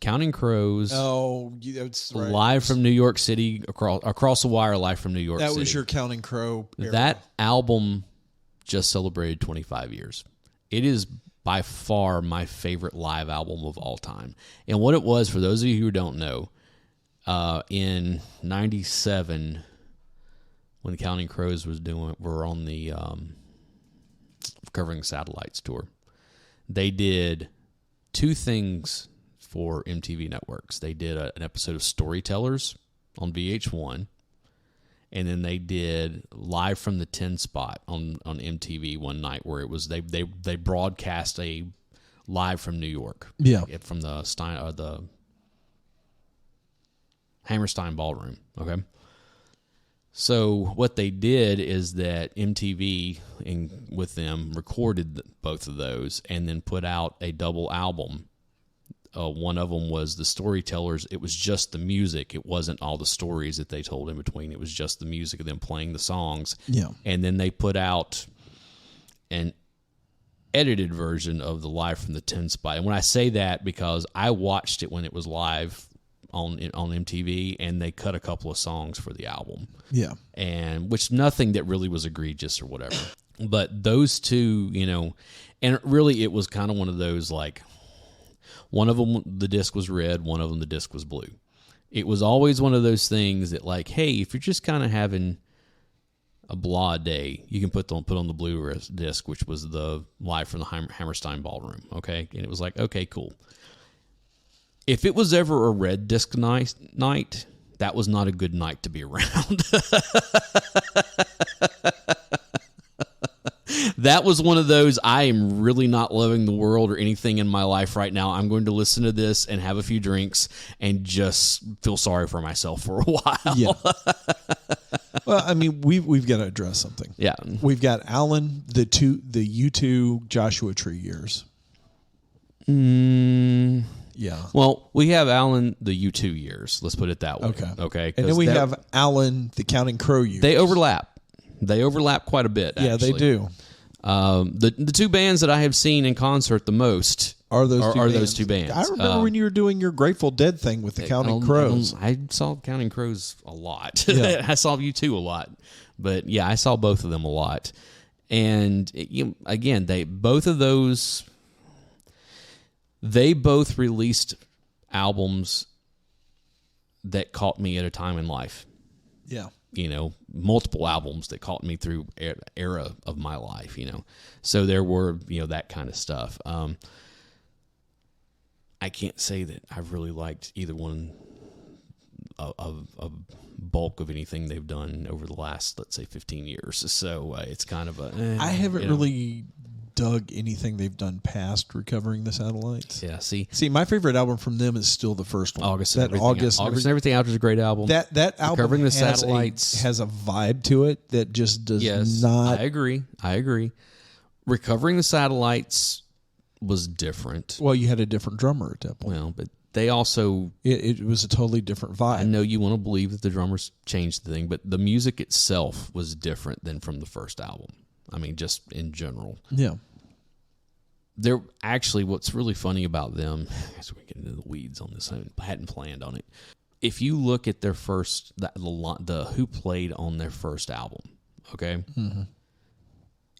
Counting Crows. Oh, that's right. Live from New York City, across the wire, live from New York City. That was your Counting Crow era. That album just celebrated 25 years. It is by far my favorite live album of all time. And what it was, for those of you who don't know, in 97, when Counting Crows were on the Covering Satellites tour, they did two things for MTV Networks. They did an episode of Storytellers on VH1, and then they did Live from the 10 Spot on MTV one night, where it was they broadcast a live from New York. Yeah. From the Hammerstein Ballroom. Okay. So what they did is that MTV with them recorded both of those and then put out a double album. One of them was the Storytellers. It was just the music. It wasn't all the stories that they told in between. It was just the music of them playing the songs. Yeah. And then they put out an edited version of the Live from the 10 Spot. And when I say that, because I watched it when it was live on MTV, and they cut a couple of songs for the album. Yeah. And which nothing that really was egregious or whatever. But those two, and really it was kind of one of those, like, one of them, the disc was red, one of them, the disc was blue. It was always one of those things that, like, hey, if you're just kind of having a blah day, you can put on the blue disc, which was the Live from the Hammerstein Ballroom, okay? And it was like, okay, cool. If it was ever a red disc night, that was not a good night to be around. That was one of those, I am really not loving the world or anything in my life right now. I'm going to listen to this and have a few drinks and just feel sorry for myself for a while. Yeah. Well, I mean, we've got to address something. Yeah. We've got Alan, the U2 Joshua Tree years. Yeah. Well, we have Alan the U2 years. Let's put it that way. Okay. And then we have Alan the Counting Crow years. They overlap. They overlap quite a bit. Yeah, actually. they do. The two bands that I have seen in concert the most are those two bands. I remember when you were doing your Grateful Dead thing with the Counting Crows. I saw Counting Crows a lot. Yeah. I saw U2 a lot. But yeah, I saw both of them a lot. And again, they both released albums that caught me at a time in life. Yeah. Multiple albums that caught me through era of my life, So there were, that kind of stuff. I can't say that I've really liked either one of bulk of anything they've done over the last, let's say, 15 years. So it's kind of a... I haven't really dug anything they've done past Recovering the Satellites. Yeah, see, my favorite album from them is still the first one. August and Everything Out is a great album. That album Recovering the Satellites has a vibe to it that just does not... I agree. Recovering the Satellites was different. Well, you had a different drummer at that point. Well, but they also... It was a totally different vibe. I know you want to believe that the drummers changed the thing, but the music itself was different than from the first album. I mean, just in general. Yeah. They're actually, what's really funny about them, as we get into the weeds on this, I hadn't planned on it. If you look at their first, the who played on their first album, okay? Mm-hmm.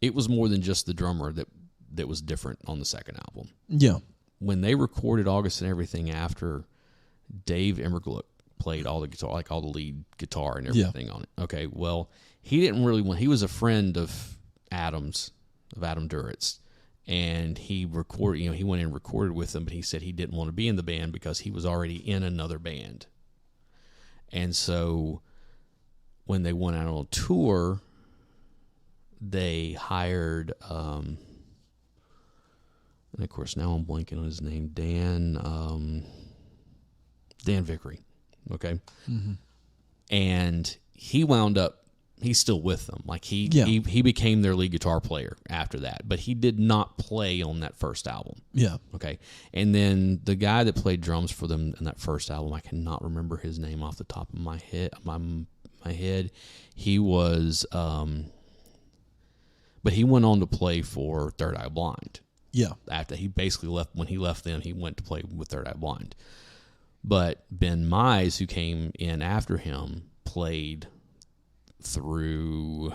It was more than just the drummer that was different on the second album. Yeah. When they recorded August and Everything After, Dave Emmergluck played all the guitar, like all the lead guitar and everything on it. Okay, well, he didn't really want, he was a friend of Adam Duritz, and he recorded, he went in and recorded with them, but he said he didn't want to be in the band because he was already in another band. And so when they went out on tour, they hired, and of course now I'm blanking on his name, Dan Vickery, okay? Mm-hmm. And he wound up, he's still with them. Like he became their lead guitar player after that, but he did not play on that first album. Yeah. Okay. And then the guy that played drums for them in that first album, I cannot remember his name off the top of my head. He was, but he went on to play for Third Eye Blind. Yeah. After he basically left, when he left them, he went to play with Third Eye Blind. But Ben Mize, who came in after him, played through,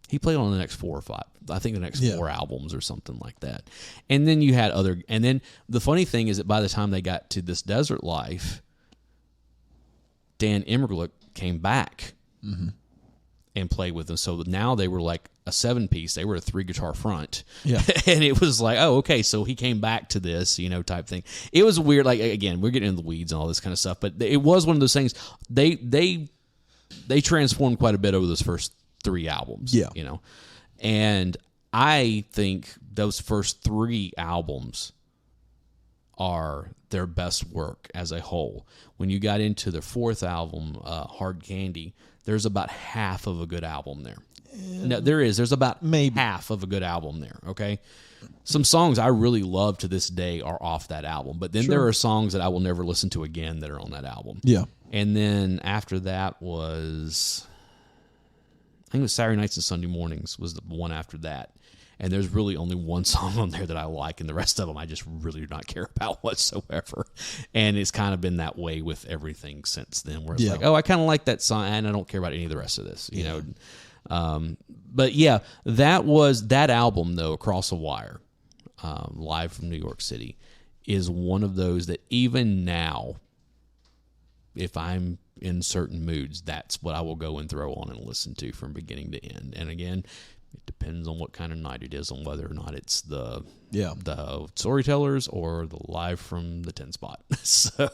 he played on the next 4 or 5, I think the next 4 albums or something like that. And then you had and then the funny thing is that by the time they got to This Desert Life, Dan Emmergluck came back and played with them. So now they were like a 7-piece. They were a 3-guitar front. Yeah. And it was like, oh, okay, so he came back to this, type thing. It was weird. Like, again, we're getting into the weeds and all this kind of stuff, but it was one of those things. They transformed quite a bit over those first 3 albums. Yeah. And I think those first 3 albums are their best work as a whole. When you got into the 4th album, Hard Candy, there's about half of a good album there. No, there's about half of a good album there, okay? Some songs I really love to this day are off that album, but then there are songs that I will never listen to again that are on that album. Yeah. And then after that was, I think it was Saturday Nights and Sunday Mornings was the one after that. And there's really only one song on there that I like, and the rest of them I just really do not care about whatsoever. And it's kind of been that way with everything since then, where it's like, oh, I kind of like that song, and I don't care about any of the rest of this, you know. But yeah, that album though, Across the Wire, live from New York City, is one of those that even now, if I'm in certain moods, that's what I will go and throw on and listen to from beginning to end. And again, it depends on what kind of night it is, on whether or not it's the Storytellers or the live from the 10 spot. So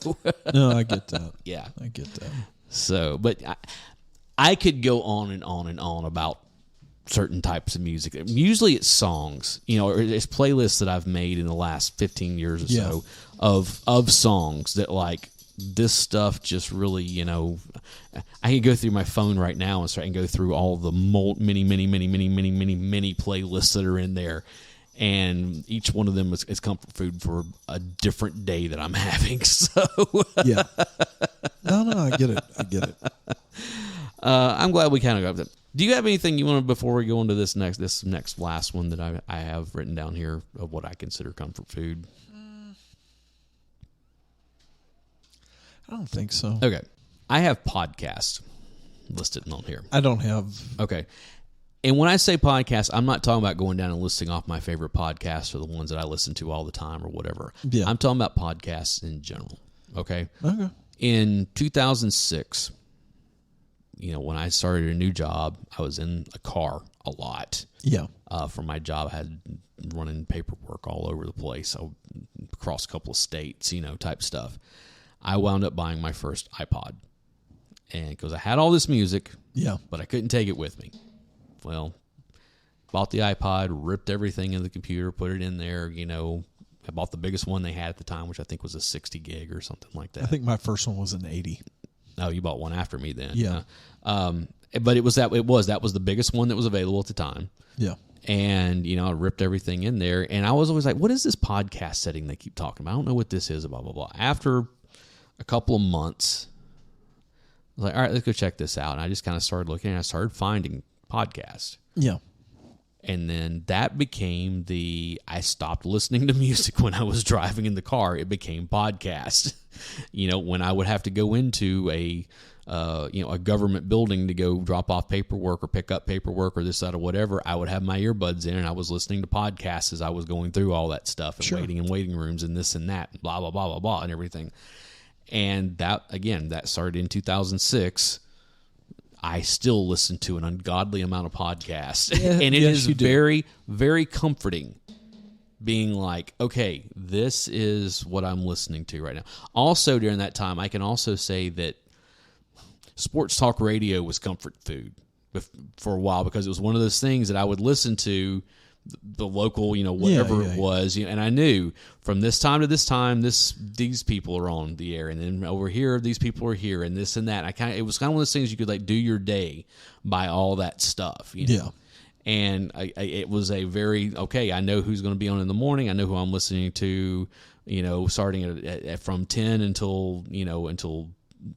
no, I get that. Yeah, I get that. So, but I could go on and on and on about certain types of music. Usually it's songs, or it's playlists that I've made in the last 15 years or so of songs that, like, this stuff just really, I can go through my phone right now and start and go through all the many playlists that are in there. And each one of them is comfort food for a different day that I'm having. So yeah. No, I get it. I'm glad we kind of got that. Do you have anything you want to, before we go into this next last one that I have written down here of what I consider comfort food? I don't think so. Okay. I have podcasts listed on here. I don't have. Okay. And when I say podcast, I'm not talking about going down and listing off my favorite podcasts or the ones that I listen to all the time or whatever. Yeah. I'm talking about podcasts in general. Okay. Okay. In 2006, when I started a new job, I was in a car a lot. Yeah. For my job, I had running paperwork all over the place, so across a couple of states, type stuff. I wound up buying my first iPod, and because I had all this music, but I couldn't take it with me. Well, bought the iPod, ripped everything in the computer, put it in there. I bought the biggest one they had at the time, which I think was a 60 gig or something like that. I think my first one was an 80. Oh, you bought one after me then. Yeah. But that was the biggest one that was available at the time. Yeah. And, I ripped everything in there. And I was always like, what is this podcast setting they keep talking about? I don't know what this is, blah, blah, blah. After a couple of months, I was like, all right, let's go check this out. And I just kind of started looking, and I started finding podcasts. Yeah. And then that became I stopped listening to music when I was driving in the car. It became podcast. When I would have to go into a government building to go drop off paperwork or pick up paperwork or this, that, or whatever, I would have my earbuds in and I was listening to podcasts as I was going through all that stuff and waiting in waiting rooms and this and that, and blah, blah, blah, blah, blah, and everything. And that started in 2006. I still listen to an ungodly amount of podcasts. Yeah, and it is very, very comforting being like, okay, this is what I'm listening to right now. Also, during that time, I can also say that sports talk radio was comfort food for a while, because it was one of those things that I would listen to the local, whatever it was, and I knew from this time to this time, these people are on the air, and then over here, these people are here, and this and that. It was kind of one of those things you could like do your day by all that stuff, Yeah. And it was a very, okay, I know who's going to be on in the morning. I know who I'm listening to, starting at from 10 until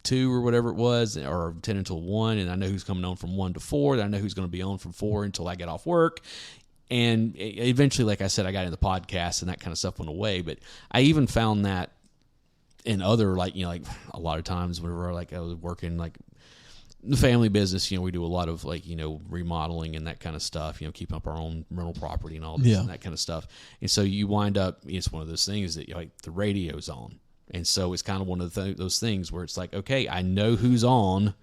2 or whatever it was, or 10 until 1, and I know who's coming on from 1 to 4. And I know who's going to be on from 4 until I get off work. And eventually, like I said, I got into the podcast and that kind of stuff went away. But I even found that in other, like a lot of times whenever I was working like the family business, we do a lot of remodeling and that kind of stuff, keeping up our own rental property and all this and that kind of stuff. And so you wind up, it's one of those things that the radio's on. And so it's kind of one of those things where it's like, okay, I know who's on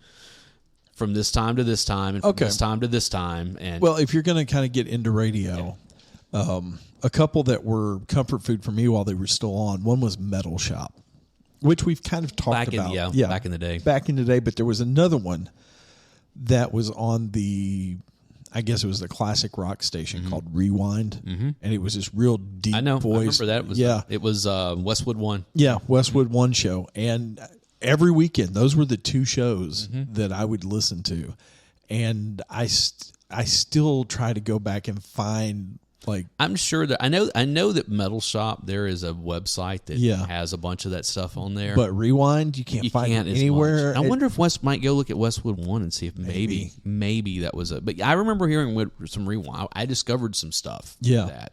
from this time to this time, and from this time to this time. And well, if you're going to kind of get into radio, a couple that were comfort food for me while they were still on, one was Metal Shop, which we've kind of talked about. Back in the day. Back in the day, but there was another one that was on I guess it was the classic rock station called Rewind, and it was this real deep voice. I remember that. It was Westwood One. Yeah, Westwood One show. And every weekend, those were the two shows that I would listen to. And I still try to go back and find, I'm sure that I know that Metal Shop, there is a website that has a bunch of that stuff on there. But Rewind, you can't find it anywhere. I wonder if Wes might go look at Westwood One and see if maybe that was it. But I remember hearing some Rewind. I discovered some stuff. That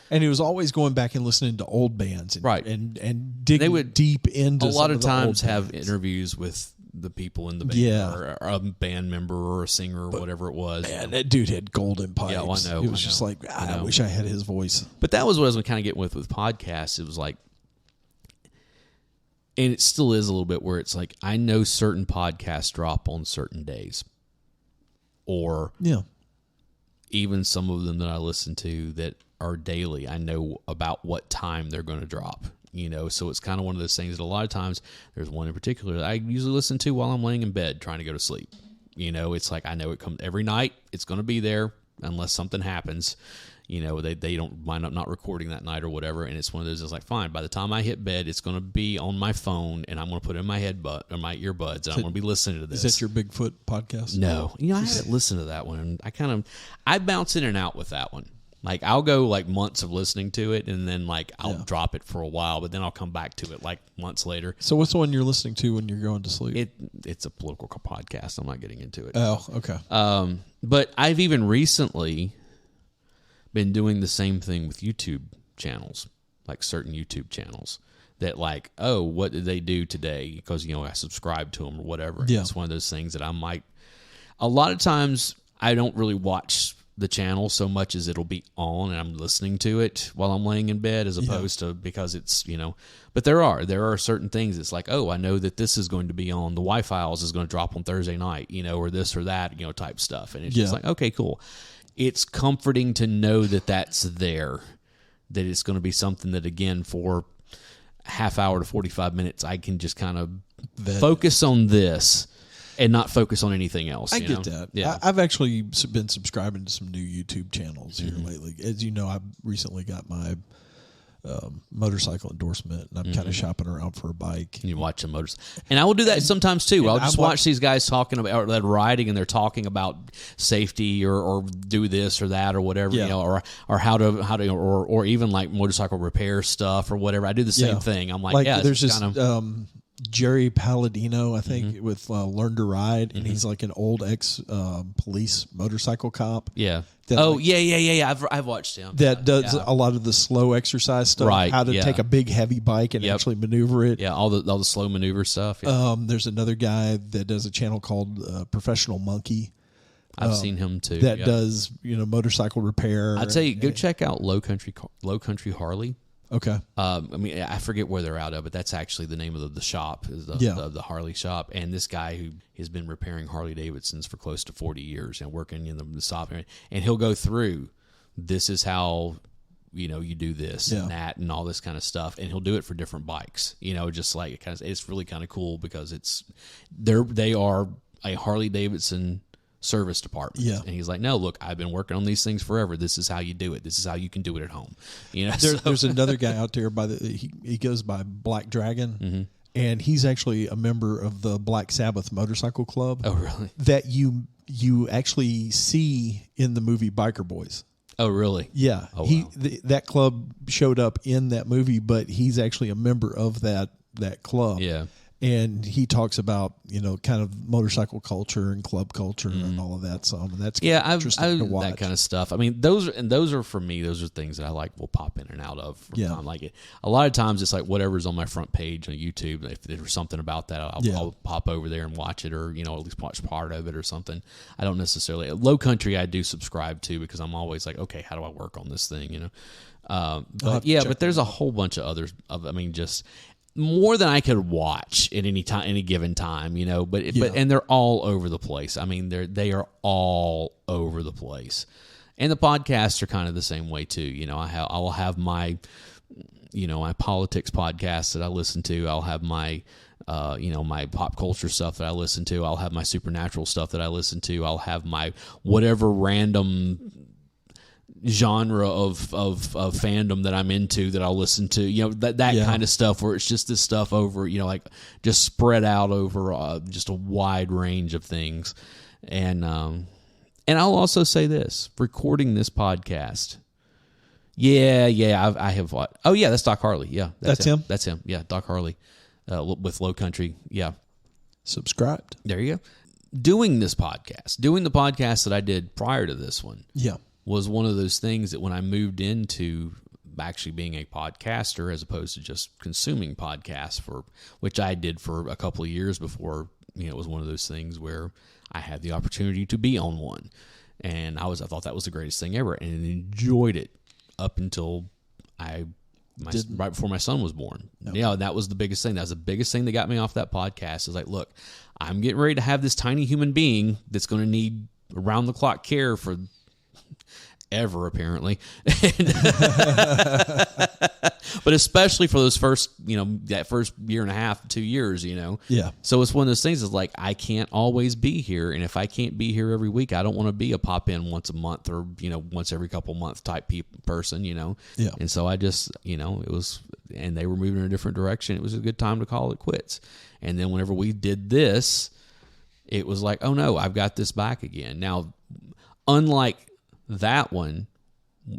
And it was always going back and listening to old bands, and digging deep into. A lot of times have interviews with the people in the band, or a band member or a singer or whatever it was. Man, that dude had golden pipes. Yeah, I know. It was just like, I wish I had his voice. But that was what I was kind of getting with podcasts. It was like, and it still is a little bit where it's like, I know certain podcasts drop on certain days, or even some of them that I listen to that are daily. I know about what time they're going to drop. So it's kind of one of those things that a lot of times, there's one in particular that I usually listen to while I'm laying in bed trying to go to sleep. It's like, I know it comes every night. It's going to be there unless something happens. They don't wind up not recording that night or whatever. And it's one of those, it's like, fine, by the time I hit bed, it's going to be on my phone and I'm going to put it in my or my earbuds, and I'm going to be listening to this. Is that your Bigfoot podcast? No. I haven't listened to that one. I bounce in and out with that one. I'll go months of listening to it, and then I'll drop it for a while, but then I'll come back to it months later. So what's the one you're listening to when you're going to sleep? It's a political podcast. I'm not getting into it. Oh, okay. But I've even recently been doing the same thing with YouTube channels, certain YouTube channels that what did they do today? Because, I subscribe to them or whatever. Yeah. It's one of those things that a lot of times I don't really watch the channel so much as it'll be on and I'm listening to it while I'm laying in bed, as opposed to because it's, but there are certain things. It's like, oh, I know that this is going to be on the Y-Files is going to drop on Thursday night, or this or that, type stuff. And it's just like, okay, cool. it's comforting to know that that's there, that it's going to be something that, again, for half hour to 45 minutes, I can just kind of focus on this and not focus on anything else. I get that. Yeah. I've actually been subscribing to some new YouTube channels here lately. As you know, I've recently got my motorcycle endorsement, and I'm kind of shopping around for a bike. You watch a motorcycle, and I will do that sometimes too. I'll just watch these guys talking about or riding, and they're talking about safety or do this or that or whatever, or how to or even like motorcycle repair stuff or whatever. I do the same thing. I'm like there's this Jerry Palladino, I think, with Learn to Ride, and he's like an old ex-police motorcycle cop. Yeah. That I've watched him. That does a lot of the slow exercise stuff, right? How to take a big heavy bike and actually maneuver it. Yeah, all the slow maneuver stuff. Yeah. There's another guy that does a channel called Professional Monkey. I've seen him too. That does motorcycle repair. I'd say go check out Low Country Harley. Okay. I mean, I forget where they're out of, but that's actually the name of the shop, is the Harley shop. And this guy who has been repairing Harley Davidsons for close to 40 years and working in the shop, and he'll go through, this is how, you do this and that and all this kind of stuff. And he'll do it for different bikes, just like it's really kind of cool because they are a Harley Davidson service department. Yeah. And he's like, no, look, I've been working on these things forever. This is how you do it. This is how you can do it at home. There's another guy out there he goes by Black Dragon, and he's actually a member of the Black Sabbath Motorcycle Club. Oh, really? That you actually see in the movie Biker Boys. Oh, really? Yeah. Oh, wow. That club showed up in that movie, but he's actually a member of that club. Yeah. And he talks about, kind of motorcycle culture and club culture and all of that. So that's interesting to watch. That kind of stuff. I mean, those are for me. Those are things that I will pop in and out of from time. Like a lot of times, it's like whatever's on my front page on YouTube. If there's something about that, I'll pop over there and watch it, or at least watch part of it or something. I don't necessarily Low Country. I do subscribe to because I'm always like, okay, how do I work on this thing? But there's a whole bunch of others. Just more than I could watch at any given time, but they're all over the place. I mean, they are all over the place, and the podcasts are kind of the same way too. I will have my, my politics podcast that I listen to. I'll have my, my pop culture stuff that I listen to. I'll have my supernatural stuff that I listen to. I'll have my whatever random genre of fandom that I'm into that I'll listen to, that kind of stuff where it's just this stuff over, like just spread out over just a wide range of things. And I'll also say this, recording this podcast. I have what? Oh yeah, that's Doc Harley. Yeah. That's him. That's him. Yeah. Doc Harley, with Low Country. Yeah. Subscribed. There you go. Doing the podcast that I did prior to this one. Yeah. Was one of those things that when I moved into actually being a podcaster as opposed to just consuming podcasts, which I did for a couple of years before, it was one of those things where I had the opportunity to be on one. And I thought that was the greatest thing ever and enjoyed it up until right before my son was born. No. Yeah, that was the biggest thing. That was the biggest thing that got me off that podcast. Is like, look, I'm getting ready to have this tiny human being that's going to need around the clock care for ever, apparently. But especially for those first, that first year and a half, 2 years, Yeah. So it's one of those things is like, I can't always be here. And if I can't be here every week, I don't want to be a pop in once a month or, once every couple months type person, Yeah. And so I just, it was, and they were moving in a different direction. It was a good time to call it quits. And then whenever we did this, it was like, oh no, I've got this back again. Now, unlike that one,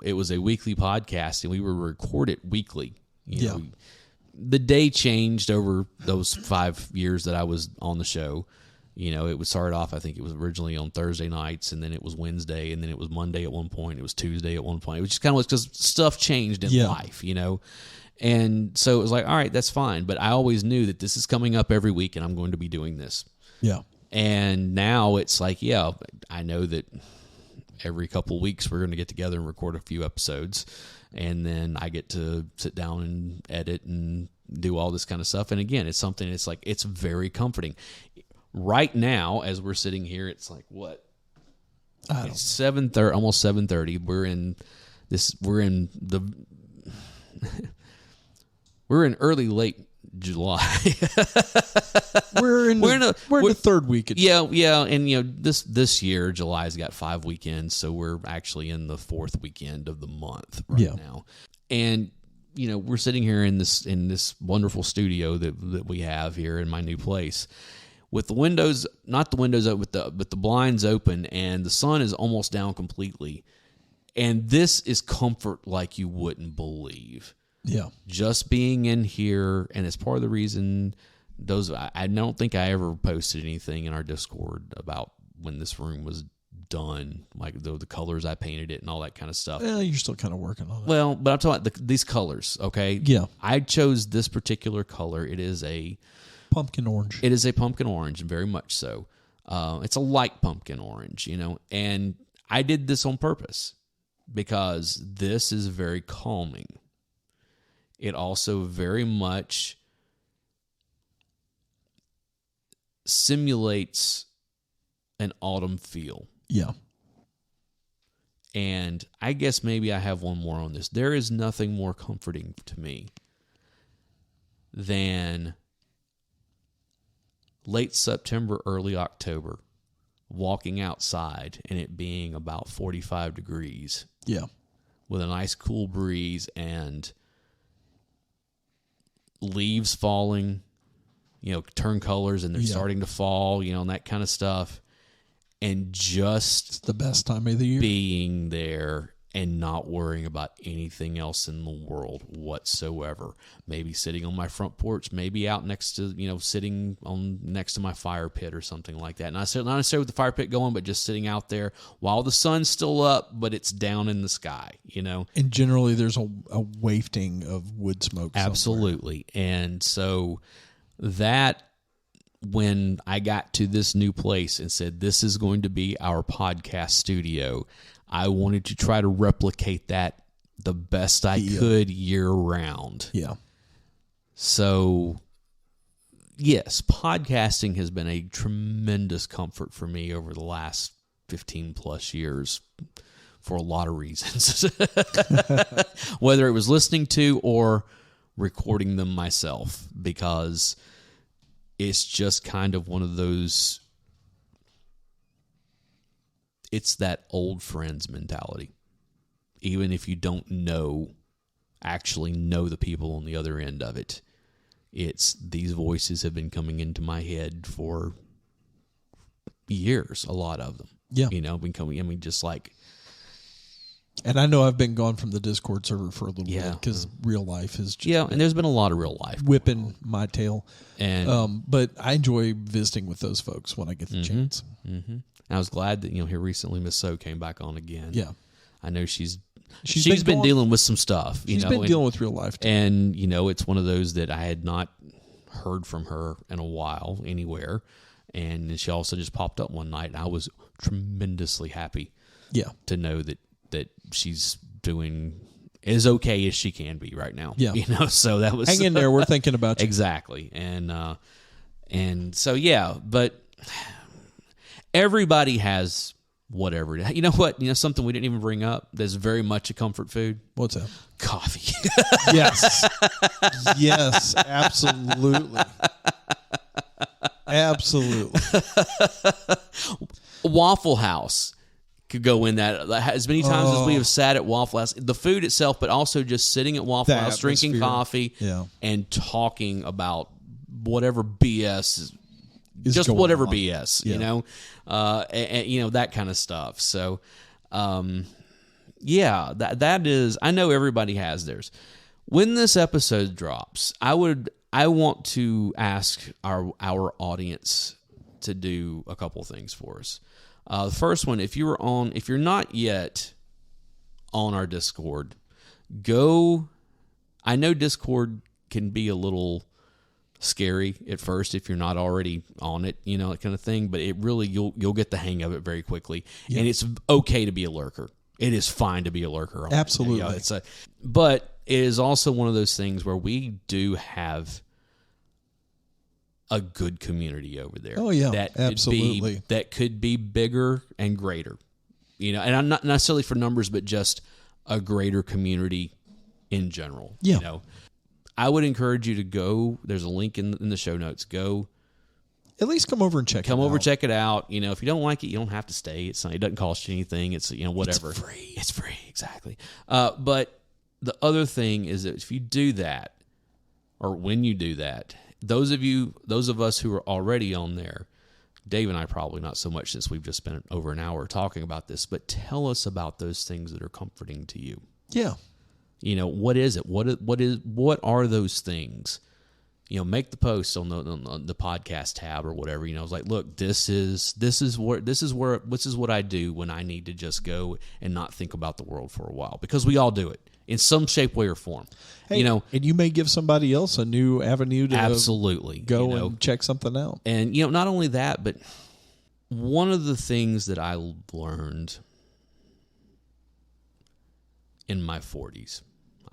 it was a weekly podcast and we were recorded weekly. The day changed over those 5 years that I was on the show. It would start off, I think it was originally on Thursday nights, and then it was Wednesday, and then it was Monday at one point. It was Tuesday at one point. It was just kind of because stuff changed in life, And so it was like, all right, that's fine. But I always knew that this is coming up every week and I'm going to be doing this. Yeah. And now it's like, I know that every couple of weeks we're going to get together and record a few episodes, and then I get to sit down and edit and do all this kind of stuff. And again, it's something, it's like, it's very comforting. Right now, as we're sitting here, it's like, what? It's 7:30, almost 7:30. We're in late July. We're in the third week. Yeah, and this year July's got 5 weekends, so we're actually in the fourth weekend of the month now. And we're sitting here in this wonderful studio that we have here in my new place, with the windows, not the windows open, but the blinds open, and the sun is almost down completely. And this is comfort like you wouldn't believe. Yeah. Just being in here, and it's part of the reason I don't think I ever posted anything in our Discord about when this room was done, like the colors I painted it and all that kind of stuff. Well, you're still kind of working on it. Well, but I'm talking about these colors, okay? Yeah. I chose this particular color. It is a pumpkin orange. It is a pumpkin orange, very much so. It's a light pumpkin orange, and I did this on purpose because this is very calming. It also very much simulates an autumn feel. Yeah. And I guess maybe I have one more on this. There is nothing more comforting to me than late September, early October, walking outside and it being about 45 degrees. Yeah. With a nice cool breeze and leaves falling, turn colors and they're starting to fall, and that kind of stuff. And just it's the best time of the year. Being there and not worrying about anything else in the world whatsoever. Maybe sitting on my front porch, maybe out next to, sitting on next to my fire pit or something like that. Not necessarily with the fire pit going, but just sitting out there while the sun's still up, but it's down in the sky, And generally there's a wafting of wood smoke. Absolutely. Somewhere. And so that, when I got to this new place and said, this is going to be our podcast studio, I wanted to try to replicate that the best I could year round. Yeah. So, yes, podcasting has been a tremendous comfort for me over the last 15 plus years for a lot of reasons. Whether it was listening to or recording them myself, because it's just kind of one of those, it's that old friends mentality. Even if you don't actually know the people on the other end of it, it's these voices have been coming into my head for years, a lot of them. Yeah. Been coming, just like. And I know I've been gone from the Discord server for a little bit because real life is just and there's been a lot of real life whipping my tail. And but I enjoy visiting with those folks when I get the chance. Mm-hmm. I was glad that here recently Miss So came back on again. Yeah, I know she's been dealing with some stuff. She's been dealing with real life too. And it's one of those that I had not heard from her in a while anywhere. And she also just popped up one night. And I was tremendously happy. Yeah, to know that she's doing as okay as she can be right now. Yeah. So that was... Hang in there. We're thinking about you. Exactly. And so, yeah, but everybody has whatever. You know what? Something we didn't even bring up that's very much a comfort food? What's that? Coffee. Yes. Yes, absolutely. Absolutely. Waffle House could go in that. As many times as we have sat at Waffle House, the food itself, but also just sitting at Waffle House, drinking coffee, and talking about whatever BS is just whatever on. BS, and that kind of stuff. So, that is. I know everybody has theirs. When this episode drops, I want to ask our audience to do a couple things for us. The first one, if you're not yet on our Discord, go. I know Discord can be a little scary at first if you're not already on it, that kind of thing. But it really, you'll get the hang of it very quickly, and it's okay to be a lurker. It is fine to be a lurker. Absolutely, but it is also one of those things where we do have a good community over there. Oh yeah, absolutely. That could be bigger and greater. and I'm not necessarily for numbers, but just a greater community in general. Yeah. I would encourage you to go. There's a link in the show notes. Go. At least come over and check it out. Come over, check it out. If you don't like it, you don't have to stay. It doesn't cost you anything. It's, whatever. It's free. Exactly. But the other thing is that if you do that, or when you do that, those of us who are already on there, Dave and I probably not so much since we've just spent over an hour talking about this, but tell us about those things that are comforting to you. Yeah. What is it? What are those things? Make the post on the podcast tab or whatever. It's like, look, this is what I do when I need to just go and not think about the world for a while, because we all do it in some shape, way, or form. Hey, and you may give somebody else a new avenue to absolutely go and check something out. And not only that, but one of the things that I learned in my 40s.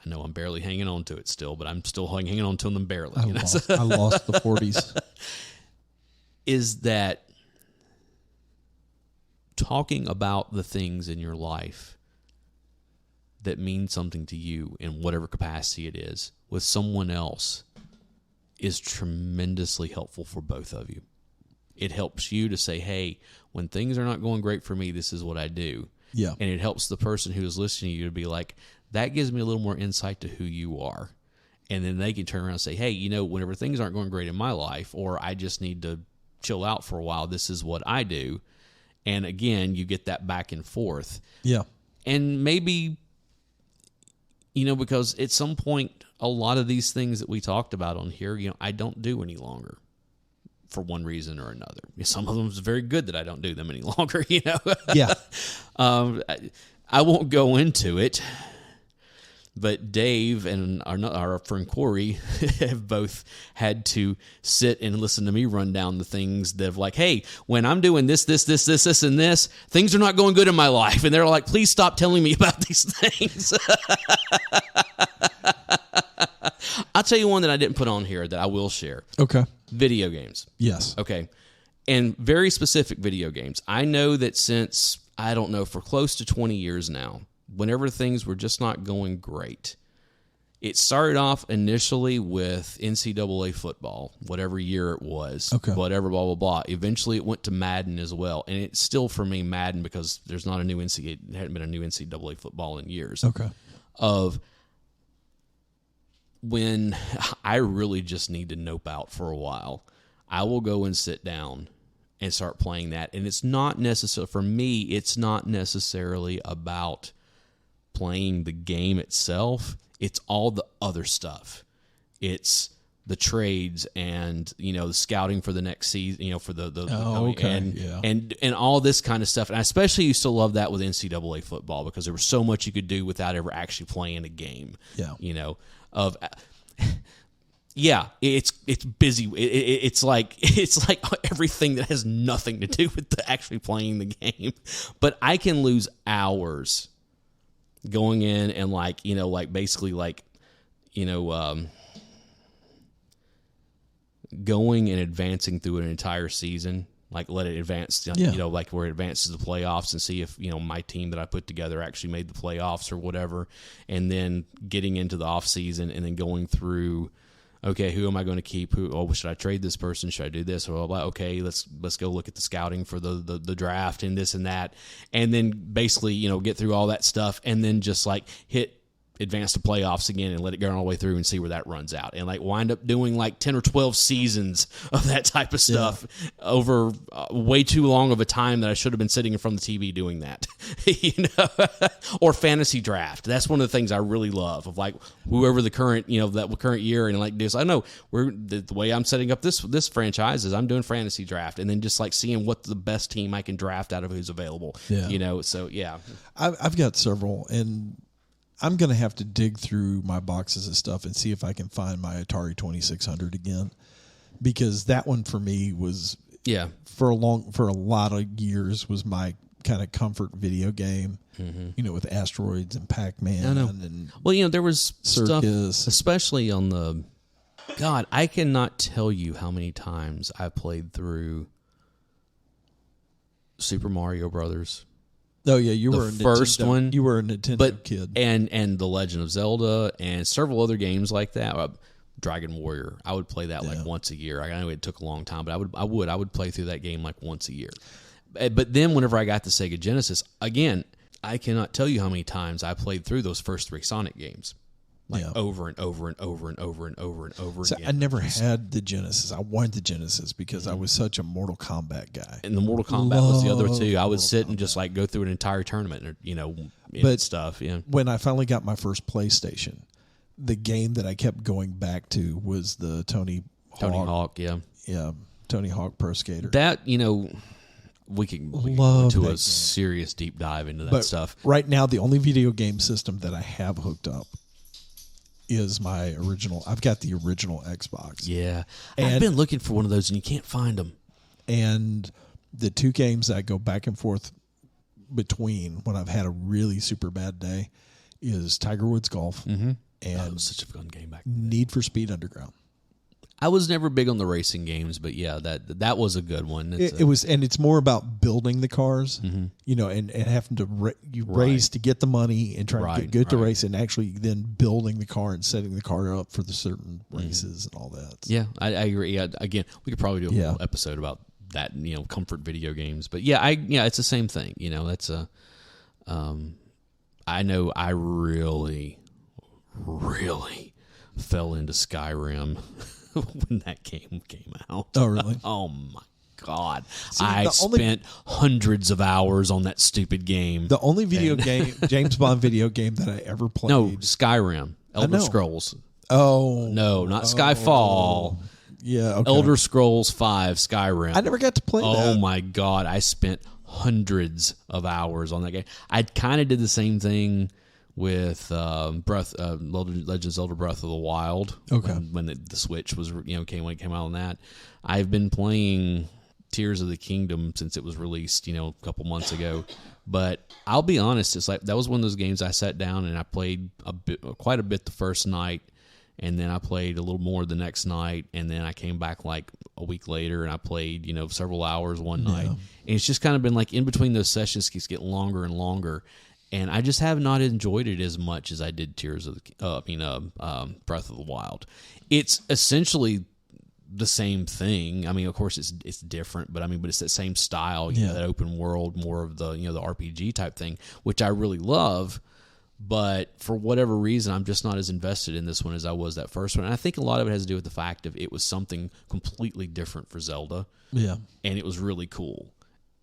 I know I'm barely hanging on to it still, but I'm still hanging on to them barely. I lost the 40s. Is that talking about the things in your life that mean something to you in whatever capacity it is with someone else is tremendously helpful for both of you. It helps you to say, hey, when things are not going great for me, this is what I do. Yeah. And it helps the person who is listening to you to be like, that gives me a little more insight to who you are. And then they can turn around and say, hey, whenever things aren't going great in my life, or I just need to chill out for a while, this is what I do. And again, you get that back and forth. Yeah. And maybe, because at some point, a lot of these things that we talked about on here, I don't do any longer for one reason or another. Some of them is very good that I don't do them any longer, Yeah. I won't go into it. But Dave and our friend Corey have both had to sit and listen to me run down the things that have like, hey, when I'm doing this, and this, things are not going good in my life. And they're like, please stop telling me about these things. I'll tell you one that I didn't put on here that I will share. Okay. Video games. Yes. Okay. And very specific video games. I know that since, I don't know, for close to 20 years now, whenever things were just not going great, it started off initially with NCAA football, whatever year it was, whatever, blah, blah, blah. Eventually it went to Madden as well. And it's still, for me, Madden, because there's not a new there hadn't been a new NCAA football in years. Okay. Of when I really just need to nope out for a while, I will go and sit down and start playing that. And it's not necessarily, for me, it's not necessarily about playing the game itself. It's all the other stuff. It's the trades and the scouting for the next season, for the and all this kind of stuff. And I especially used to love that with NCAA football, because there was so much you could do without ever actually playing a game. Yeah. It's busy. It's like everything that has nothing to do with actually playing the game. But I can lose hours going in and going and advancing through an entire season, let it advance, where it advances to the playoffs, and see if, my team that I put together actually made the playoffs or whatever. And then getting into the off season and then going through, okay, who am I going to keep? Should I trade this person? Should I do this? Or okay, let's go look at the scouting for the draft and this and that, and then basically get through all that stuff, and then just hit advance to playoffs again and let it go all the way through and see where that runs out, and wind up doing 10 or 12 seasons of that type of stuff over way too long of a time that I should have been sitting in front of the TV doing that. Or fantasy draft. That's one of the things I really love, of whoever the current that current year, and this. I know the way I'm setting up this franchise is I'm doing fantasy draft, and then just seeing what the best team I can draft out of who's available. So yeah, I've got several, and I'm going to have to dig through my boxes of stuff and see if I can find my Atari 2600 again, because that one for me was for a lot of years was my kind of comfort video game. With Asteroids and Pac-Man. I know. And there was Circus, stuff, especially on the. God, I cannot tell you how many times I played through Super Mario Brothers, Oh yeah, you were a first Nintendo, one. You were a Nintendo kid, and The Legend of Zelda and several other games like that. Dragon Warrior, I would play that like once a year. I know it took a long time, but I would play through that game like once a year. But then whenever I got the Sega Genesis, again, I cannot tell you how many times I played through those first 3 Sonic games. Over and over and over and over and over and over again. I never had the Genesis. I wanted the Genesis because I was such a Mortal Kombat guy. And the Mortal Kombat was the other two. I would sit and just like go through an entire tournament, and stuff. Yeah. When I finally got my first PlayStation, the game that I kept going back to was the Tony Hawk. Yeah, Tony Hawk Pro Skater. That we can go into a serious deep dive into that stuff. Right now, the only video game system that I have hooked up is my original. I've got the original Xbox. Yeah. I've been looking for one of those and you can't find them. And the 2 games that I go back and forth between when I've had a really super bad day is Tiger Woods Golf and it was such a fun game back then. Need for Speed Underground. I was never big on the racing games, but yeah, that was a good one. It was, and it's more about building the cars, and having to race to get the money and trying to get good to race, and actually then building the car and setting the car up for the certain races and all that. Yeah, I agree. Yeah, again, we could probably do a whole episode about that, comfort video games. But yeah, it's the same thing. That's I know I really, really fell into Skyrim. When that game came out. Oh, really? Oh, my God. I spent hundreds of hours on that stupid game. The only video game, James Bond video game that I ever played. No, Skyrim. Elder Scrolls. Oh. No, not Skyfall. Yeah, okay. Elder Scrolls 5, Skyrim. I never got to play that. Oh, my God. I spent hundreds of hours on that game. I kind of did the same thing with Legend of Zelda Breath of the Wild. Okay. When the Switch was came out on that. I've been playing Tears of the Kingdom since it was released, a couple months ago. But I'll be honest, it's like that was one of those games I sat down and I played quite a bit the first night, and then I played a little more the next night, and then I came back like a week later and I played, several hours one night. And it's just kind of been like in between those sessions keeps getting longer and longer. And I just have not enjoyed it as much as I did Breath of the Wild. It's essentially the same thing. I mean, of course, it's different, but it's that same style, that open world, more of the the RPG type thing, which I really love. But for whatever reason, I'm just not as invested in this one as I was that first one. And I think a lot of it has to do with the fact of it was something completely different for Zelda. Yeah, and it was really cool.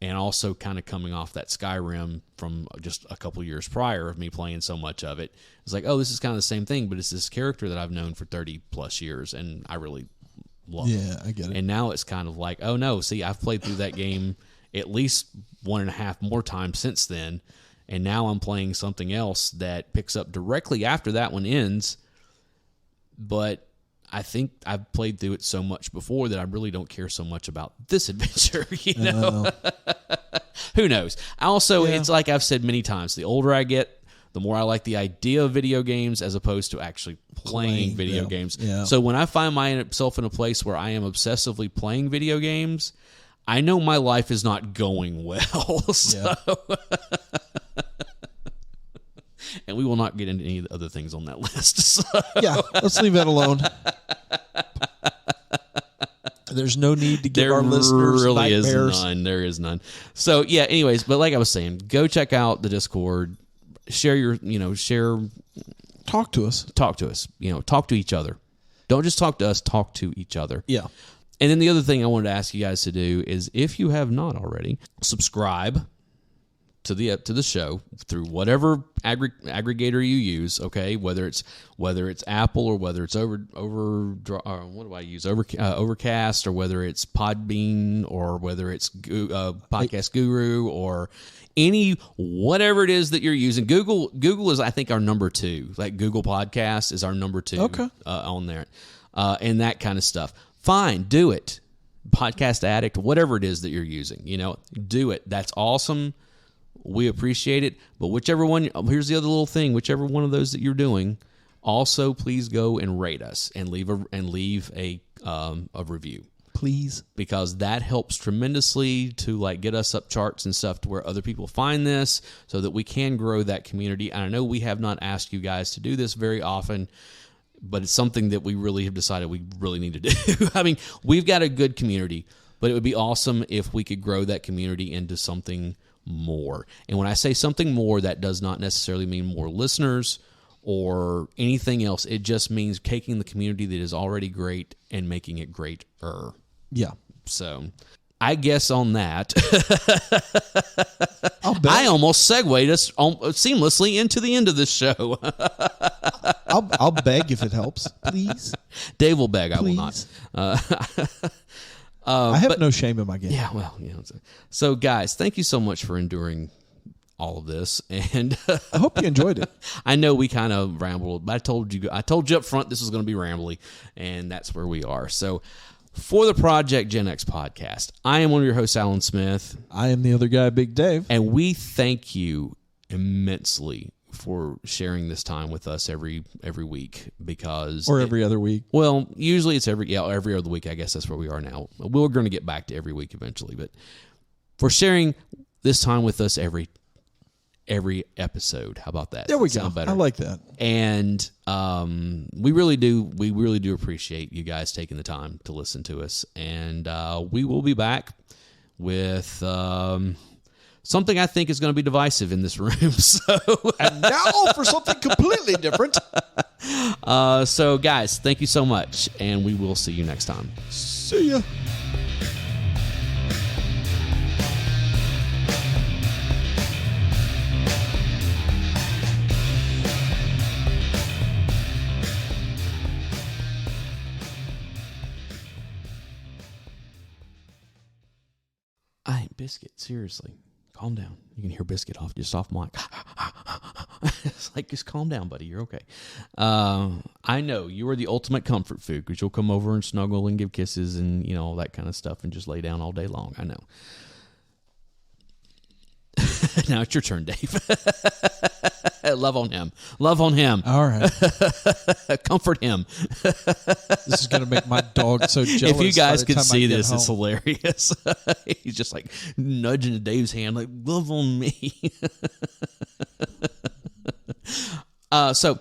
And also kind of coming off that Skyrim from just a couple years prior of me playing so much of it. It's like, oh, this is kind of the same thing, but it's this character that I've known for 30-plus years, and I really love it. Yeah, I get it. And now it's kind of like, oh, no, see, I've played through that game at least 1.5 more times since then, and now I'm playing something else that picks up directly after that one ends, but I think I've played through it so much before that I really don't care so much about this adventure, Who knows? Also, it's like I've said many times, the older I get, the more I like the idea of video games as opposed to actually playing video games. Yeah. So when I find myself in a place where I am obsessively playing video games, I know my life is not going well. So. And we will not get into any other things on that list. So. Yeah, let's leave that alone. There's no need to give our listeners really nightmares. Is none. There is none. So, yeah, anyways, but like I was saying, go check out the Discord. Share your, Talk to us. Talk to us. Talk to each other. Don't just talk to us, talk to each other. Yeah. And then the other thing I wanted to ask you guys to do is, if you have not already, subscribe to the show through whatever aggregator you use, okay? Whether it's Apple or whether it's Overcast, or whether it's Podbean, or whether it's Podcast Guru, or whatever it is that you're using. Google is, I think, our number 2. Like Google Podcasts is our number 2 on there, and that kind of stuff. Fine, do it. Podcast Addict, whatever it is that you're using, do it. That's awesome. We appreciate it. But whichever one, here's the other little thing, whichever one of those that you're doing, also please go and rate us and leave a review. Please. Because that helps tremendously to like get us up charts and stuff to where other people find this so that we can grow that community. And I know we have not asked you guys to do this very often, but it's something that we really have decided we really need to do. I mean, we've got a good community, but it would be awesome if we could grow that community into something more. And when I say something more, that does not necessarily mean more listeners or anything else. It just means taking the community that is already great and making it greater. Yeah. So I guess on that, I almost segued us seamlessly into the end of this show. I'll beg if it helps, please. Dave will beg. Please. I will not. I have no shame in my game. Yeah, well, so guys, thank you so much for enduring all of this, and I hope you enjoyed it. I know we kind of rambled, but I told you up front this was going to be rambly, and that's where we are. So, for the Project Gen X podcast, I am one of your hosts, Alan Smith. I am the other guy, Big Dave, and we thank you immensely for sharing this time with us every week, because every other week. Well, usually it's every other week. I guess that's where we are now. We're going to get back to every week eventually, but for sharing this time with us every episode. How about that? There we Sound go. Better? I like that. And we really do appreciate you guys taking the time to listen to us. And we will be back with something I think is going to be divisive in this room. And now for something completely different. So, guys, thank you so much, and we will see you next time. See ya. Hey, Biscuit, seriously. Calm down. You can hear Biscuit just off mic. It's like, just calm down, buddy. You're okay. I know you are the ultimate comfort food because you'll come over and snuggle and give kisses and, all that kind of stuff and just lay down all day long. I know. Now it's your turn, Dave. Love on him. Love on him. All right. Comfort him. This is going to make my dog so jealous. If you guys could see this, home. it's hilarious. He's just like nudging Dave's hand, like, love on me. So